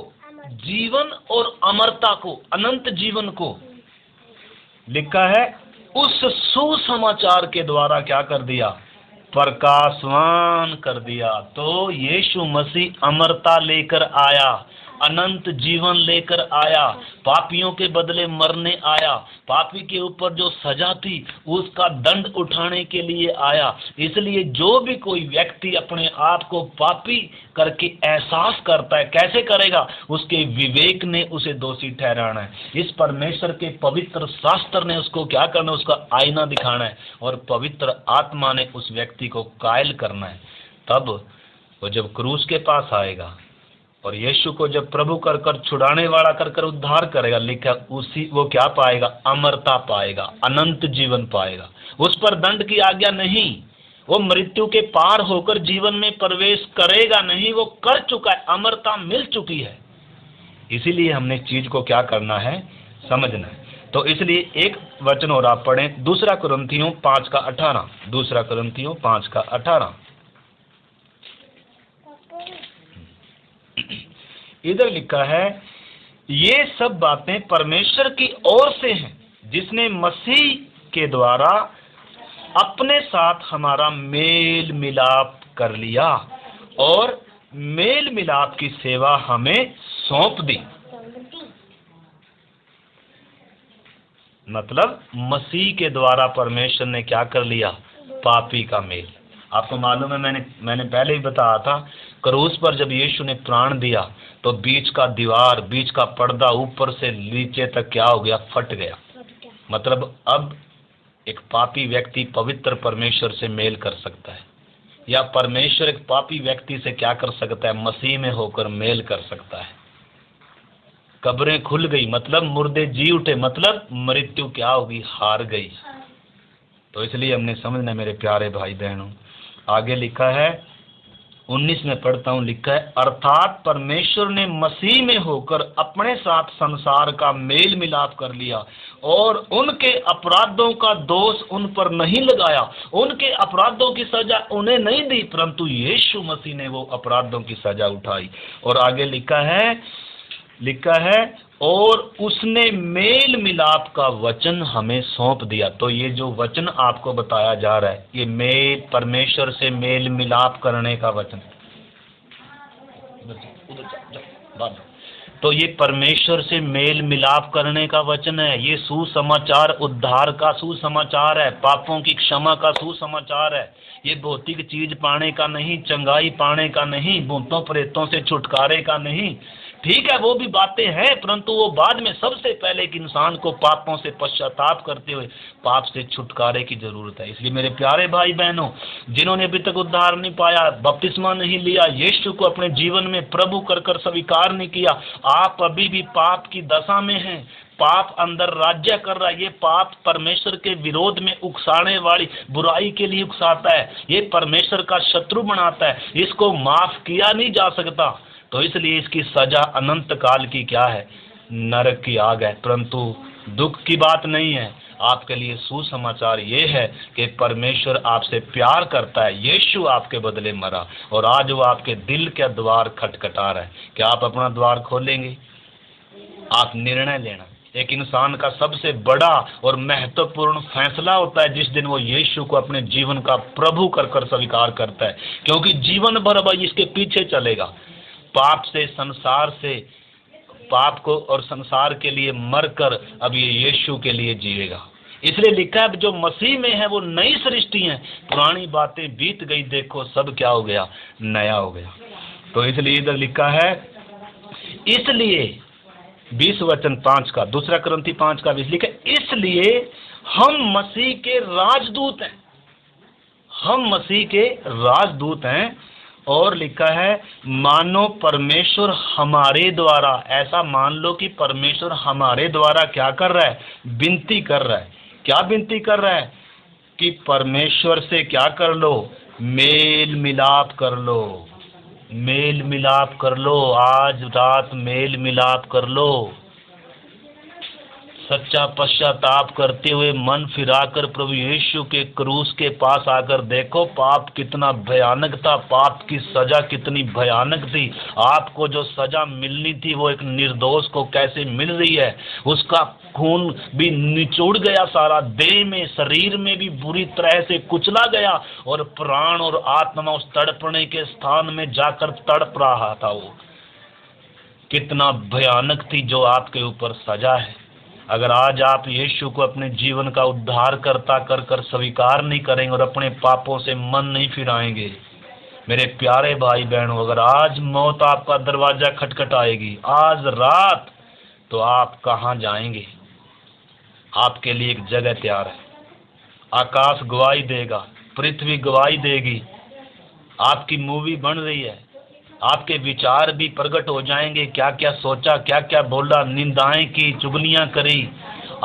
जीवन और अमरता को, अनंत जीवन को, लिखा है उस सुसमाचार के द्वारा क्या कर दिया? प्रकाशवान कर दिया। तो यीशु मसीह अमरता लेकर आया, अनंत जीवन लेकर आया, पापियों के बदले मरने आया, पापी के ऊपर जो सजा थी उसका दंड उठाने के लिए आया। इसलिए जो भी कोई व्यक्ति अपने आप को पापी करके एहसास करता है, कैसे करेगा? उसके विवेक ने उसे दोषी ठहराना है, इस परमेश्वर के पवित्र शास्त्र ने उसको क्या करना है? उसका आईना दिखाना है, और पवित्र आत्मा ने उस व्यक्ति को कायल करना है। तब वो जब क्रूस के पास आएगा और यीशु को जब प्रभु कर कर, छुड़ाने वाला कर कर उद्धार करेगा, लिखा उसी वो क्या पाएगा? अमरता पाएगा, अनंत जीवन पाएगा। उस पर दंड की आज्ञा नहीं, वो मृत्यु के पार होकर जीवन में प्रवेश करेगा नहीं, वो कर चुका है, अमरता मिल चुकी है। इसीलिए हमने चीज को क्या करना है, समझना है। तो इसलिए एक वचन और आप पढ़ें, दूसरा कुरिन्थियों 5:18, दूसरा कुरिन्थियों 5:18। इधर लिखा है, ये सब बातें परमेश्वर की ओर से हैं, जिसने मसीह के द्वारा अपने साथ हमारा मेल मिलाप कर लिया और मेल मिलाप की सेवा हमें सौंप दी। मतलब मसीह के द्वारा परमेश्वर ने क्या कर लिया, पापी का मेल। आपको मालूम है, मैंने पहले ही बताया था, क्रूस पर जब यीशु ने प्राण दिया तो बीच का दीवार, बीच का पर्दा ऊपर से नीचे तक क्या हो गया, फट गया। मतलब अब एक पापी व्यक्ति पवित्र परमेश्वर से मेल कर सकता है, या परमेश्वर एक पापी व्यक्ति से क्या कर सकता है, मसीह में होकर मेल कर सकता है। कब्रें खुल गई, मतलब मुर्दे जी उठे, मतलब मृत्यु क्या होगी, हार गई। तो इसलिए हमने समझना मेरे प्यारे भाई बहनों। आगे लिखा है, 19 में पढ़ता हूं, लिखा है, अर्थात परमेश्वर ने मसीह में होकर अपने साथ संसार का मेल मिलाप कर लिया और उनके अपराधों का दोष उन पर नहीं लगाया, उनके अपराधों की सजा उन्हें नहीं दी, परंतु यीशु मसीह ने वो अपराधों की सजा उठाई। और आगे लिखा है और उसने मेल मिलाप का वचन हमें सौंप दिया। तो ये जो वचन आपको बताया जा रहा है, ये मेल, परमेश्वर से मेल मिलाप करने का वचन। तो ये परमेश्वर से मेल मिलाप करने का वचन है। ये सुसमाचार उद्धार का सुसमाचार है, पापों की क्षमा का सुसमाचार है। ये भौतिक चीज पाने का नहीं, चंगाई पाने का नहीं, भूतों प्रेतों से छुटकारे का नहीं। ठीक है, वो भी बातें हैं, परंतु वो बाद में। सबसे पहले एक इंसान को पापों से पश्चाताप करते हुए पाप से छुटकारे की जरूरत है। इसलिए मेरे प्यारे भाई बहनों, जिन्होंने अभी तक उद्धार नहीं पाया, बपतिस्मा नहीं लिया, यीशु को अपने जीवन में प्रभु कर स्वीकार नहीं किया, आप अभी भी पाप की दशा में हैं। पाप अंदर राज्य कर रहा है। ये पाप परमेश्वर के विरोध में उकसाने वाली बुराई के लिए उकसाता है, ये परमेश्वर का शत्रु बनाता है, इसको माफ किया नहीं जा सकता। तो इसलिए इसकी सजा अनंत काल की क्या है, नरक की आग है। परंतु दुख की बात नहीं है, आपके लिए सुसमाचार ये है कि परमेश्वर आपसे प्यार करता है। यीशु आपके बदले मरा और आज वो आपके दिल के द्वार खटखटा रहा है। क्या आप अपना द्वार खोलेंगे? आप निर्णय लेना। एक इंसान का सबसे बड़ा और महत्वपूर्ण फैसला होता है जिस दिन वो यीशु को अपने जीवन का प्रभु कर स्वीकार करता है, क्योंकि जीवन भर वह इसके पीछे चलेगा। पाप से, संसार से, पाप को और संसार के लिए मरकर अब ये यीशु के लिए जिएगा। इसलिए लिखा है, जो मसीह में है वो नई सृष्टि है, पुरानी बातें बीत गई, देखो सब क्या हो गया, नया हो गया। तो इसलिए इधर लिखा है, इसलिए 20 वचन 5 का, दूसरा कुरिन्थी 5 का 20 लिखा है, इसलिए हम मसीह के राजदूत हैं। हम मसीह के राजदूत हैं। और लिखा है, मानो परमेश्वर हमारे द्वारा, ऐसा मान लो कि परमेश्वर हमारे द्वारा क्या कर रहा है, विनती कर रहा है। क्या विनती कर रहा है? कि परमेश्वर से क्या कर लो, मेल मिलाप कर लो, मेल मिलाप कर लो, आज रात मेल मिलाप कर लो। सच्चा पश्चाताप करते हुए मन फिराकर प्रभु यीशु के क्रूस के पास आकर देखो, पाप कितना भयानक था, पाप की सजा कितनी भयानक थी। आपको जो सजा मिलनी थी वो एक निर्दोष को कैसे मिल रही है। उसका खून भी निचोड़ गया, सारा देह में, शरीर में भी बुरी तरह से कुचला गया, और प्राण और आत्मा उस तड़पने के स्थान में जाकर तड़प रहा था। वो कितना भयानक थी जो आपके ऊपर सजा है। अगर आज आप यीशु को अपने जीवन का उद्धार करता कर स्वीकार नहीं करेंगे और अपने पापों से मन नहीं फिराएंगे, मेरे प्यारे भाई बहनों, अगर आज मौत आपका दरवाजा खटखटाएगी आज रात, तो आप कहाँ जाएंगे? आपके लिए एक जगह तैयार है। आकाश गवाही देगा, पृथ्वी गवाही देगी। आपकी मूवी बन रही है, आपके विचार भी प्रकट हो जाएंगे। क्या क्या सोचा, क्या क्या बोला, निंदाएं की, चुगलियां करी,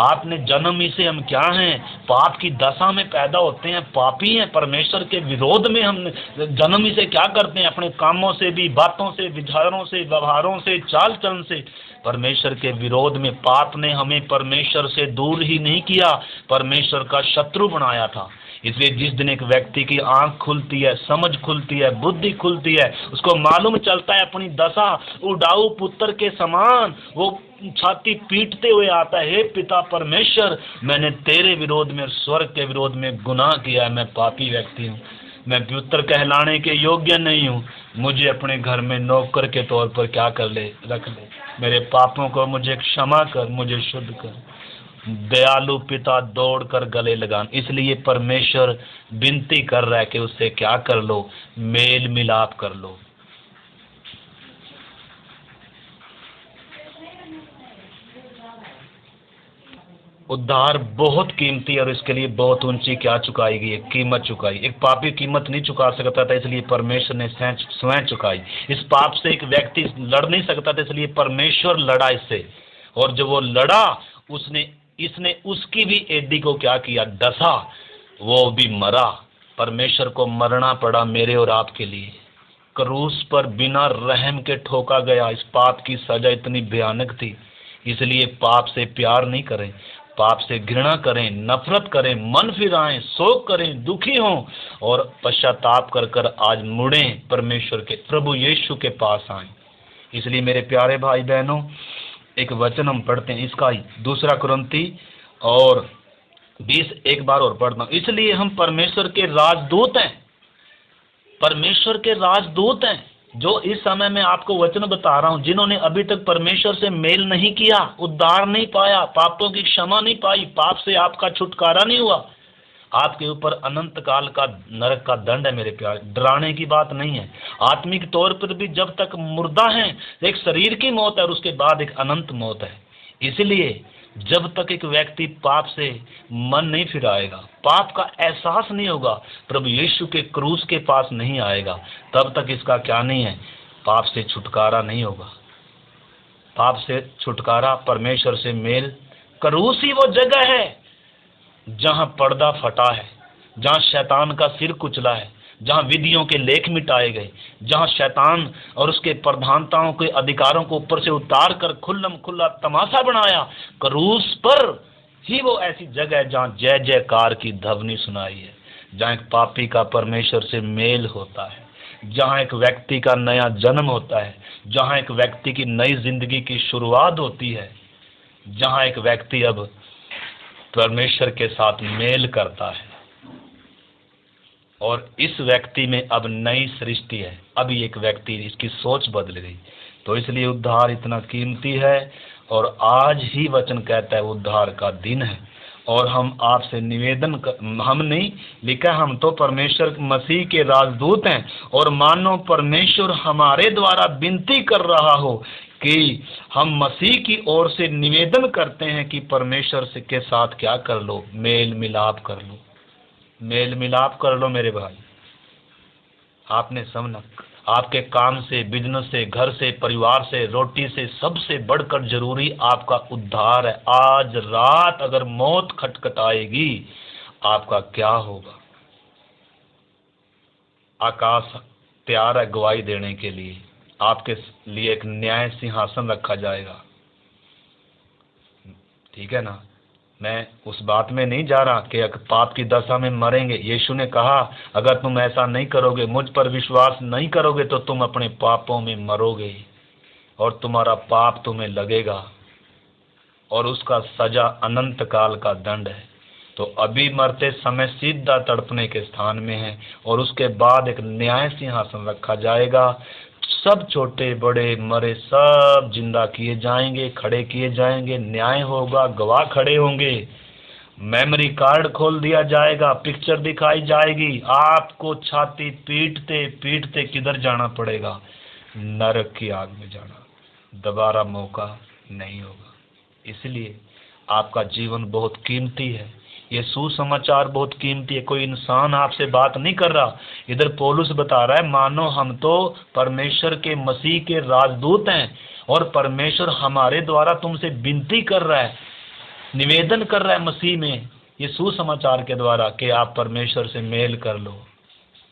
आपने जन्म ही से हम क्या हैं, पाप की दशा में पैदा होते हैं, पापी हैं, परमेश्वर के विरोध में हम जन्म ही से क्या करते हैं, अपने कामों से भी, बातों से, विचारों से, व्यवहारों से, चाल चलन से परमेश्वर के विरोध में। पाप ने हमें परमेश्वर से दूर ही नहीं किया, परमेश्वर का शत्रु बनाया था। इसलिए जिस दिन एक व्यक्ति की आंख खुलती है, समझ खुलती है, बुद्धि खुलती है, उसको मालूम चलता है अपनी दशा उडाऊ पुत्र के समान, वो छाती पीटते हुए आता है, हे पिता परमेश्वर, मैंने तेरे विरोध में, स्वर्ग के विरोध में गुनाह किया है, मैं पापी व्यक्ति हूँ, मैं पुत्र कहलाने के योग्य नहीं हूँ, मुझे अपने घर में नौकर के तौर पर क्या कर ले, रख ले, मेरे पापों को मुझे क्षमा कर, मुझे शुद्ध कर। दयालु पिता दौड़कर गले लगान। इसलिए परमेश्वर विनती कर रहा है कि उससे क्या कर लो, मेल मिलाप कर लो। उद्धार बहुत कीमती है और इसके लिए बहुत ऊंची क्या चुकाई गई है, कीमत चुकाई। एक पापी कीमत नहीं चुका सकता था, इसलिए परमेश्वर ने स्वयं चुकाई। इस पाप से एक व्यक्ति लड़ नहीं सकता था, इसलिए परमेश्वर लड़ा इससे, और जब वो लड़ा इसने उसकी भी एडी को क्या किया, डसा, वो भी मरा। परमेश्वर को मरना पड़ा मेरे और आपके लिए, क्रूस पर बिना रहम के ठोका गया। इस पाप की सजा इतनी भयानक थी। इसलिए पाप से प्यार नहीं करें, पाप से घृणा करें, नफरत करें, मन फिराएं, शोक करें, दुखी हों और पश्चाताप कर कर आज मुड़ें, परमेश्वर के प्रभु यीशु के पास आएं। इसलिए मेरे प्यारे भाई बहनों, एक वचन हम पढ़ते हैं इसका ही, 2 कुरिन्थी और 20 एक बार और पढ़ता हूँ। इसलिए हम परमेश्वर के राजदूत हैं, परमेश्वर के राजदूत हैं, जो इस समय में आपको वचन बता रहा हूं, जिन्होंने अभी तक परमेश्वर से मेल नहीं किया, उद्धार नहीं पाया, पापों की क्षमा नहीं पाई, पाप से आपका छुटकारा नहीं हुआ, आपके ऊपर अनंत काल का नरक का दंड है। मेरे प्यारे, डराने की बात नहीं है। आत्मिक तौर पर भी जब तक मुर्दा हैं, एक शरीर की मौत है और उसके बाद एक अनंत मौत है। इसलिए जब तक एक व्यक्ति पाप से मन नहीं फिराएगा, पाप का एहसास नहीं होगा, प्रभु यीशु के क्रूस के पास नहीं आएगा, तब तक इसका क्या नहीं है, पाप से छुटकारा नहीं होगा। पाप से छुटकारा, परमेश्वर से मेल, क्रूस ही वो जगह है जहां पर्दा फटा है, जहां शैतान का सिर कुचला है, जहां विधियों के लेख मिटाए गए, जहां शैतान और उसके प्रधानताओं के अधिकारों को ऊपर से उतार कर खुल्लम खुल्ला तमाशा बनाया। क्रूस पर ही वो ऐसी जगह है जहां जय जयकार की ध्वनि सुनाई है, जहां एक पापी का परमेश्वर से मेल होता है, जहां एक व्यक्ति का नया जन्म होता है, जहां एक व्यक्ति की नई जिंदगी की शुरुआत होती है, जहां एक व्यक्ति अब परमेश्वर के साथ मेल करता है और इस व्यक्ति में अब नई सृष्टि है। अभी एक व्यक्ति, इसकी सोच बदल गई। तो इसलिए उद्धार इतना कीमती है और आज ही वचन कहता है उद्धार का दिन है। और हम आपसे निवेदन हम नहीं लिखा, हम तो परमेश्वर मसीह के राजदूत हैं और मानो परमेश्वर हमारे द्वारा विनती कर रहा हो कि हम मसीह की ओर से निवेदन करते हैं कि परमेश्वर से के साथ क्या कर लो, मेल मिलाप कर लो, मेल मिलाप कर लो। मेरे भाई, आपने समझना, आपके काम से, बिजनेस से, घर से, परिवार से, रोटी से, सबसे बढ़कर जरूरी आपका उद्धार है। आज रात अगर मौत खटखटाएगी, आपका क्या होगा? आकाश तैयार है गवाही देने के लिए, आपके लिए एक न्याय सिंहासन रखा जाएगा। ठीक है ना? मैं उस बात में नहीं जा रहा कि पाप की दशा में मरेंगे। यीशु ने कहा अगर तुम ऐसा नहीं करोगे, मुझ पर विश्वास नहीं करोगे, तो तुम अपने पापों में मरोगे और तुम्हारा पाप तुम्हें लगेगा और उसका सजा अनंत काल का दंड है। तो अभी मरते समय सीधा तड़पने के स्थान में है और उसके बाद एक न्याय सिंहासन रखा जाएगा। सब छोटे बड़े मरे सब जिंदा किए जाएंगे, खड़े किए जाएंगे, न्याय होगा, गवाह खड़े होंगे, मेमोरी कार्ड खोल दिया जाएगा, पिक्चर दिखाई जाएगी। आपको छाती पीटते पीटते किधर जाना पड़ेगा? नरक की आग में जाना, दोबारा मौका नहीं होगा। इसलिए आपका जीवन बहुत कीमती है, ये सुसमाचार बहुत कीमती है। कोई इंसान आपसे बात नहीं कर रहा, इधर पौलुस बता रहा है मानो हम तो परमेश्वर के मसीह के राजदूत हैं और परमेश्वर हमारे द्वारा तुमसे विनती कर रहा है निवेदन कर रहा है मसीह में ये सुसमाचार के द्वारा कि आप परमेश्वर से मेल कर लो।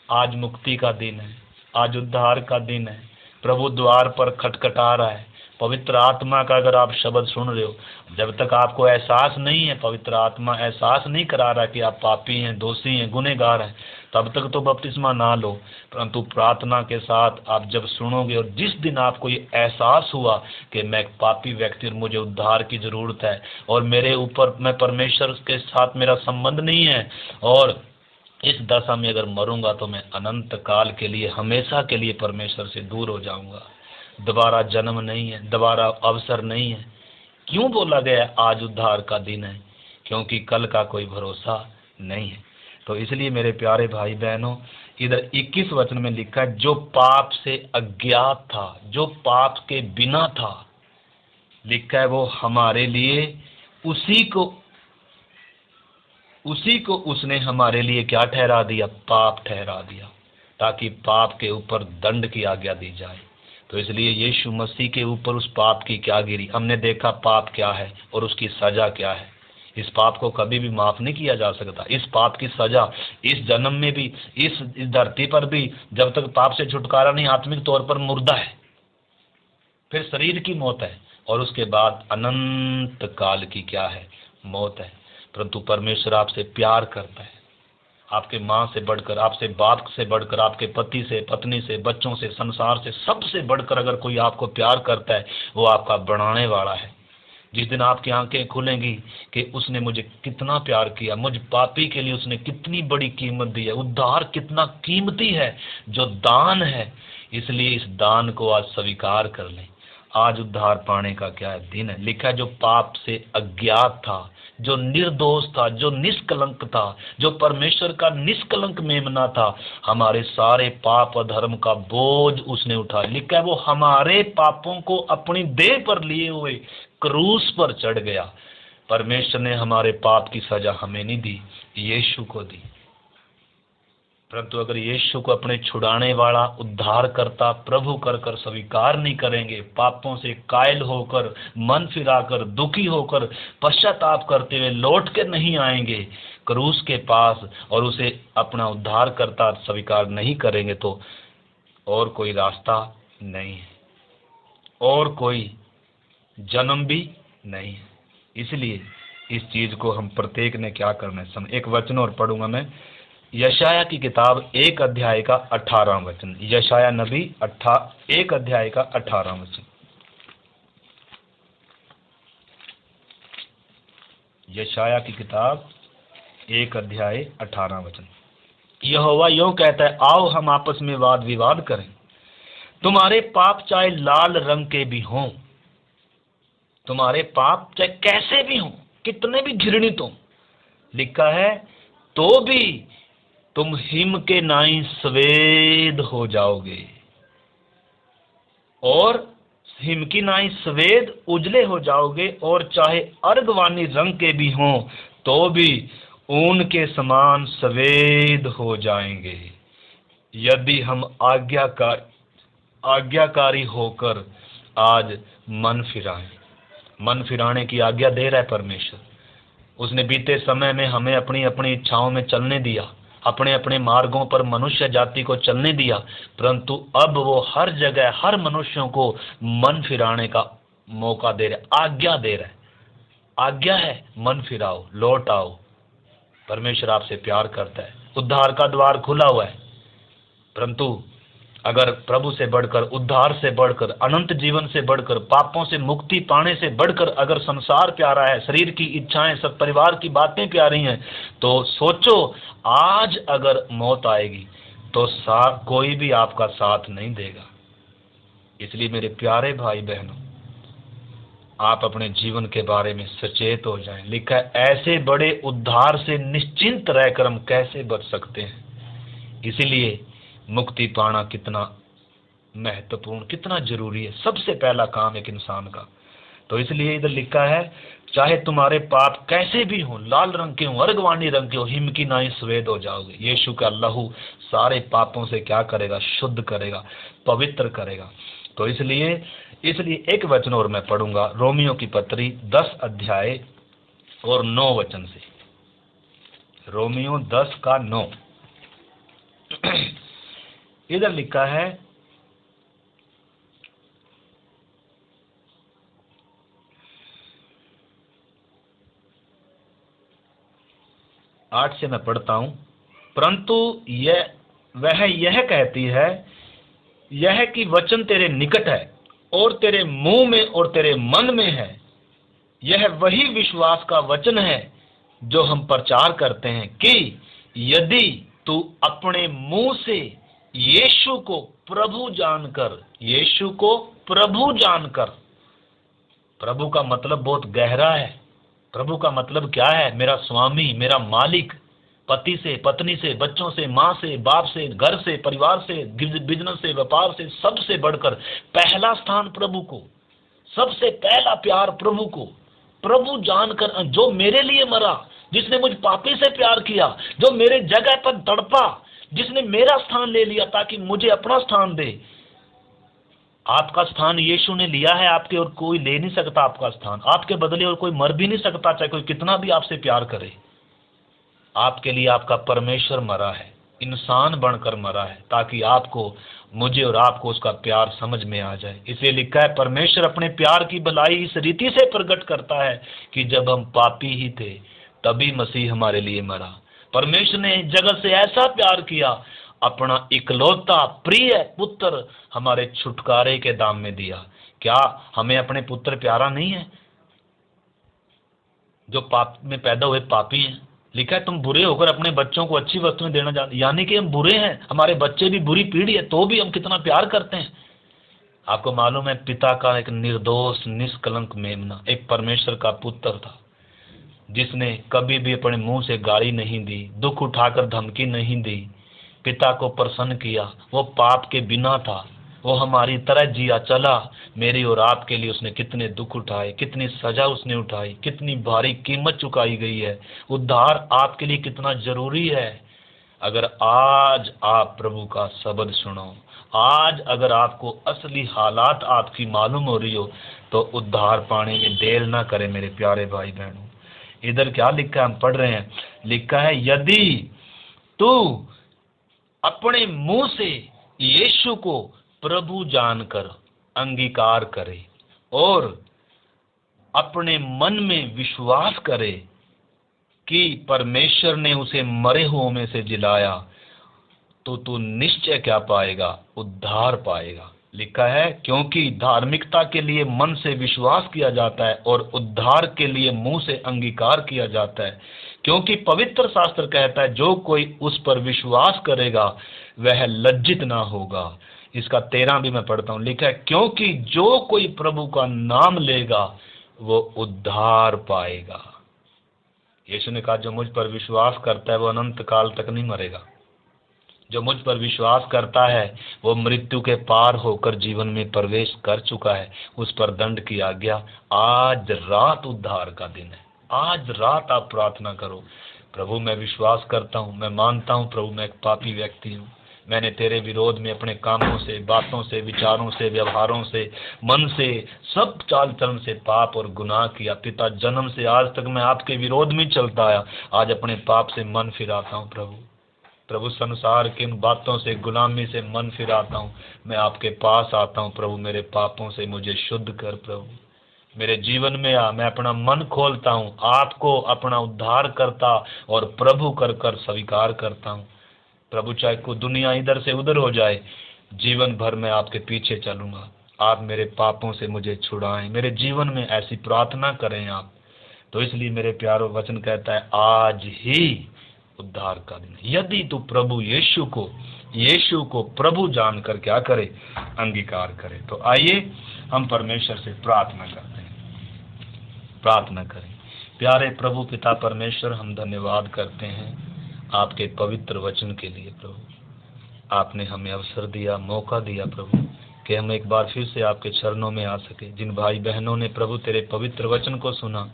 आज मुक्ति का दिन है, आज उद्धार का दिन है। प्रभु द्वार पर खटखटा रहा है। पवित्र आत्मा का अगर आप शब्द सुन रहे हो, जब तक आपको एहसास नहीं है, पवित्र आत्मा एहसास नहीं करा रहा कि आप पापी हैं, दोषी हैं, गुनहगार हैं, तब तक तो बपतिस्मा ना लो। परंतु प्रार्थना के साथ आप जब सुनोगे और जिस दिन आपको ये एहसास हुआ कि मैं एक पापी व्यक्ति और मुझे उद्धार की ज़रूरत है और मेरे ऊपर मैं परमेश्वर के साथ मेरा संबंध नहीं है और इस दशा में अगर मरूंगा तो मैं अनंत काल के लिए, हमेशा के लिए परमेश्वर से दूर हो जाऊंगा। दोबारा जन्म नहीं है, दोबारा अवसर नहीं है। क्यों बोला गया आज उद्धार का दिन है? क्योंकि कल का कोई भरोसा नहीं है। तो इसलिए मेरे प्यारे भाई बहनों, इधर 21 वचन में लिखा है, जो पाप से अज्ञात था, जो पाप के बिना था, लिखा है वो हमारे लिए उसी को उसने हमारे लिए क्या ठहरा दिया? पाप ठहरा दिया, ताकि पाप के ऊपर दंड की आज्ञा दी जाए। तो इसलिए यीशु मसीह के ऊपर उस पाप की क्या गिरी? हमने देखा पाप क्या है और उसकी सजा क्या है। इस पाप को कभी भी माफ नहीं किया जा सकता। इस पाप की सजा इस जन्म में भी, इस धरती पर भी, जब तक पाप से छुटकारा नहीं, आत्मिक तौर पर मुर्दा है, फिर शरीर की मौत है और उसके बाद अनंत काल की क्या है? मौत है। परंतु परमेश्वर आपसे प्यार करता है, आपके माँ से बढ़कर, आपसे बाप से बढ़कर, आपके पति से, पत्नी से, बच्चों से, संसार से, सबसे बढ़कर अगर कोई आपको प्यार करता है, वो आपका बढ़ाने वाला है। जिस दिन आपकी आंखें खुलेंगी कि उसने मुझे कितना प्यार किया, मुझ पापी के लिए उसने कितनी बड़ी कीमत दी है, उद्धार कितना कीमती है, जो दान है, इसलिए इस दान को आज स्वीकार कर लें। आज उद्धार पाने का क्या है? दिन है। लिखा है जो पाप से अज्ञात था, जो निर्दोष था, जो निष्कलंक था, जो परमेश्वर का निष्कलंक मेमना था, हमारे सारे पाप और धर्म का बोझ उसने उठाया। लिखा है वो हमारे पापों को अपनी देह पर लिए हुए क्रूस पर चढ़ गया। परमेश्वर ने हमारे पाप की सजा हमें नहीं दी, यीशु को दी। परंतु अगर यीशु को अपने छुड़ाने वाला, उद्धार करता, प्रभु कर कर स्वीकार नहीं करेंगे, पापों से कायल होकर, मन फिराकर, दुखी होकर, पश्चाताप करते हुए लौट के नहीं आएंगे क्रूस के पास और उसे अपना उद्धार करता स्वीकार नहीं करेंगे, तो और कोई रास्ता नहीं है, और कोई जन्म भी नहीं है। इसलिए इस चीज को हम प्रत्येक ने क्या करना है? एक वचन और पढ़ूंगा मैं, यशाया की किताब 1 अध्याय का 18वां वचन। यशाया नबी 1 अध्याय का 18वां वचन। यशाया की किताब 1 अध्याय 18वां वचन। यहोवा यूं कहता है, आओ हम आपस में वाद विवाद करें, तुम्हारे पाप चाहे लाल रंग के भी हों, तुम्हारे पाप चाहे कैसे भी हों, कितने भी घृणित हों, लिखा है तो भी तुम हिम के नाई सवेद हो जाओगे, और हिम की नाई सवेद उजले हो जाओगे, और चाहे अर्गवानी रंग के भी हों तो भी ऊन के समान सवेद हो जाएंगे, यदि हम आज्ञाकारी होकर आज मन फिराएं। मन फिराने की आज्ञा दे रहा है परमेश्वर। उसने बीते समय में हमें अपनी अपनी इच्छाओं में चलने दिया, अपने अपने मार्गों पर मनुष्य जाति को चलने दिया, परंतु अब वो हर जगह हर मनुष्यों को मन फिराने का मौका दे रहा है, आज्ञा दे रहा है। आज्ञा है, मन फिराओ, लौट आओ। परमेश्वर आपसे प्यार करता है, उद्धार का द्वार खुला हुआ है। परंतु अगर प्रभु से बढ़कर, उद्धार से बढ़कर, अनंत जीवन से बढ़कर, पापों से मुक्ति पाने से बढ़कर अगर संसार प्यारा है, शरीर की इच्छाएं, सब परिवार की बातें प्यारी हैं, तो सोचो आज अगर मौत आएगी तो कोई भी आपका साथ नहीं देगा। इसलिए मेरे प्यारे भाई बहनों, आप अपने जीवन के बारे में सचेत हो जाएं। लिखा है ऐसे बड़े उद्धार से निश्चिंत रहकर हम कैसे बच सकते हैं। इसीलिए मुक्ति पाना कितना महत्वपूर्ण, कितना जरूरी है, सबसे पहला काम एक इंसान का। तो इसलिए इधर लिखा है चाहे तुम्हारे पाप कैसे भी हों, लाल रंग के हों, अर्गवानी रंग के हों, हिम की नाई सवेद हो जाओगे। यीशु का लहू सारे पापों से क्या करेगा? शुद्ध करेगा, पवित्र करेगा। तो इसलिए एक वचन और मैं पढ़ूंगा, रोमियो की पत्री 10 अध्याय और 9 वचन से। रोमियो 10 का 9। इधर लिखा है, 8 से मैं पढ़ता हूं। परंतु वह यह कहती है, यह कि वचन तेरे निकट है और तेरे मुंह में और तेरे मन में है। यह वही विश्वास का वचन है जो हम प्रचार करते हैं कि यदि तू अपने मुंह से यीशु को प्रभु जानकर, प्रभु का मतलब बहुत गहरा है। प्रभु का मतलब क्या है? मेरा स्वामी, मेरा मालिक, पति से, पत्नी से, बच्चों से, माँ से, बाप से, घर से, परिवार से, बिजनेस से, व्यापार से, सबसे बढ़कर पहला स्थान प्रभु को, सबसे पहला प्यार प्रभु को, प्रभु जानकर, जो मेरे लिए मरा, जिसने मुझ पापी से प्यार किया, जो मेरे जगह पर तड़पा, जिसने मेरा स्थान ले लिया ताकि मुझे अपना स्थान दे। आपका स्थान यीशु ने लिया है आपके, और कोई ले नहीं सकता आपका स्थान आपके बदले, और कोई मर भी नहीं सकता, चाहे कोई कितना भी आपसे प्यार करे। आपके लिए आपका परमेश्वर मरा है, इंसान बनकर मरा है, ताकि आपको, मुझे और आपको उसका प्यार समझ में आ जाए। इसलिए लिखा है, परमेश्वर अपने प्यार की भलाई इस रीति से प्रकट करता है कि जब हम पापी ही थे तभी मसीह हमारे लिए मरा। परमेश्वर ने जगत से ऐसा प्यार किया, अपना इकलौता प्रिय पुत्र हमारे छुटकारे के दाम में दिया। क्या हमें अपने पुत्र प्यारा नहीं है जो पाप में पैदा हुए पापी हैं? लिखा है, तुम बुरे होकर अपने बच्चों को अच्छी वस्तुएं देना जानते, यानी कि हम बुरे हैं, हमारे बच्चे भी बुरी पीढ़ी है, तो भी हम कितना प्यार करते हैं। आपको मालूम है, पिता का एक निर्दोष निष्कलंक मेमना एक परमेश्वर का पुत्र था, जिसने कभी भी अपने मुंह से गाली नहीं दी, दुख उठाकर धमकी नहीं दी, पिता को प्रसन्न किया। वो पाप के बिना था, वो हमारी तरह जिया चला। मेरी और आपके लिए उसने कितने दुख उठाए, कितनी सजा उसने उठाई, कितनी भारी कीमत चुकाई गई है। उद्धार आपके लिए कितना जरूरी है। अगर आज आप प्रभु का शब्द सुनो, आज अगर आपको असली हालात आपकी मालूम हो रही हो, तो उद्धार पाने में देर ना करें मेरे प्यारे भाई बहनों। इधर क्या लिखा है, हम पढ़ रहे हैं, लिखा है, यदि तू अपने मुंह से यीशु को प्रभु जानकर अंगीकार करे और अपने मन में विश्वास करे कि परमेश्वर ने उसे मरे हुओं में से जिलाया, तो तू निश्चय क्या पाएगा? उद्धार पाएगा। लिखा है, क्योंकि धार्मिकता के लिए मन से विश्वास किया जाता है और उद्धार के लिए मुंह से अंगीकार किया जाता है। क्योंकि पवित्र शास्त्र कहता है, जो कोई उस पर विश्वास करेगा वह लज्जित ना होगा। इसका 13 भी मैं पढ़ता हूं। लिखा है, क्योंकि जो कोई प्रभु का नाम लेगा वो उद्धार पाएगा। यीशु ने कहा, जो मुझ पर विश्वास करता है वो अनंत काल तक नहीं मरेगा। जो मुझ पर विश्वास करता है वो मृत्यु के पार होकर जीवन में प्रवेश कर चुका है। उस पर दंड की आज्ञा, आज रात उद्धार का दिन है। आज रात आप प्रार्थना करो, प्रभु मैं विश्वास करता हूँ, मैं मानता हूँ प्रभु मैं एक पापी व्यक्ति हूँ, मैंने तेरे विरोध में अपने कामों से, बातों से, विचारों से, व्यवहारों से, मन से, सब चाल चलन से पाप और गुनाह किया। पिता, जन्म से आज तक मैं आपके विरोध में चलता आया, आज अपने पाप से मन फिराता हूँ प्रभु, संसार की इन बातों से, गुलामी से मन फिराता हूँ। मैं आपके पास आता हूँ प्रभु, मेरे पापों से मुझे शुद्ध कर प्रभु, मेरे जीवन में आ। मैं अपना मन खोलता हूँ, आपको अपना उद्धार करता और प्रभु कर कर स्वीकार करता हूँ प्रभु। चाहे को दुनिया इधर से उधर हो जाए, जीवन भर मैं आपके पीछे चलूंगा। आप मेरे पापों से मुझे छुड़ाएं, मेरे जीवन में ऐसी प्रार्थना करें आप। तो इसलिए मेरे प्यारो वचन कहता है, आज ही उद्धार का दिन। यदि तू प्रभु यीशु को प्रभु जानकर क्या करे? अंगीकार करे। तो आइए हम परमेश्वर से प्रार्थना करते हैं, प्रार्थना करें। प्यारे प्रभु पिता परमेश्वर, हम धन्यवाद करते हैं आपके पवित्र वचन के लिए प्रभु। आपने हमें अवसर दिया, मौका दिया प्रभु, कि हम एक बार फिर से आपके चरणों में आ सके। जिन भाई बहनों ने प्रभु तेरे पवित्र वचन को सुना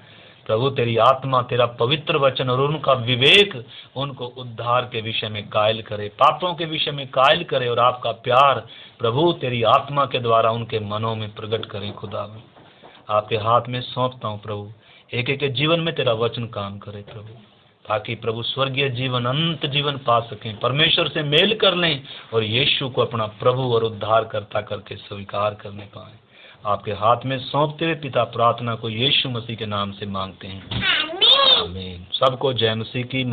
प्रभु, तेरी आत्मा, तेरा पवित्र वचन और उनका विवेक उनको उद्धार के विषय में कायल करे, पापों के विषय में कायल करे, और आपका प्यार प्रभु तेरी आत्मा के द्वारा उनके मनों में प्रकट करें। खुदा, आपके हाथ में सौंपता हूँ प्रभु एक एक के जीवन में तेरा वचन काम करे प्रभु, ताकि प्रभु स्वर्गीय जीवन, अनंत जीवन पा सकें, परमेश्वर से मेल कर लें और यीशु को अपना प्रभु और उद्धारकर्ता करके स्वीकार करने पाएं। आपके हाथ में सौंपते हुए पिता प्रार्थना को यीशु मसीह के नाम से मांगते हैं, आमीन। सबको जय मसीह की।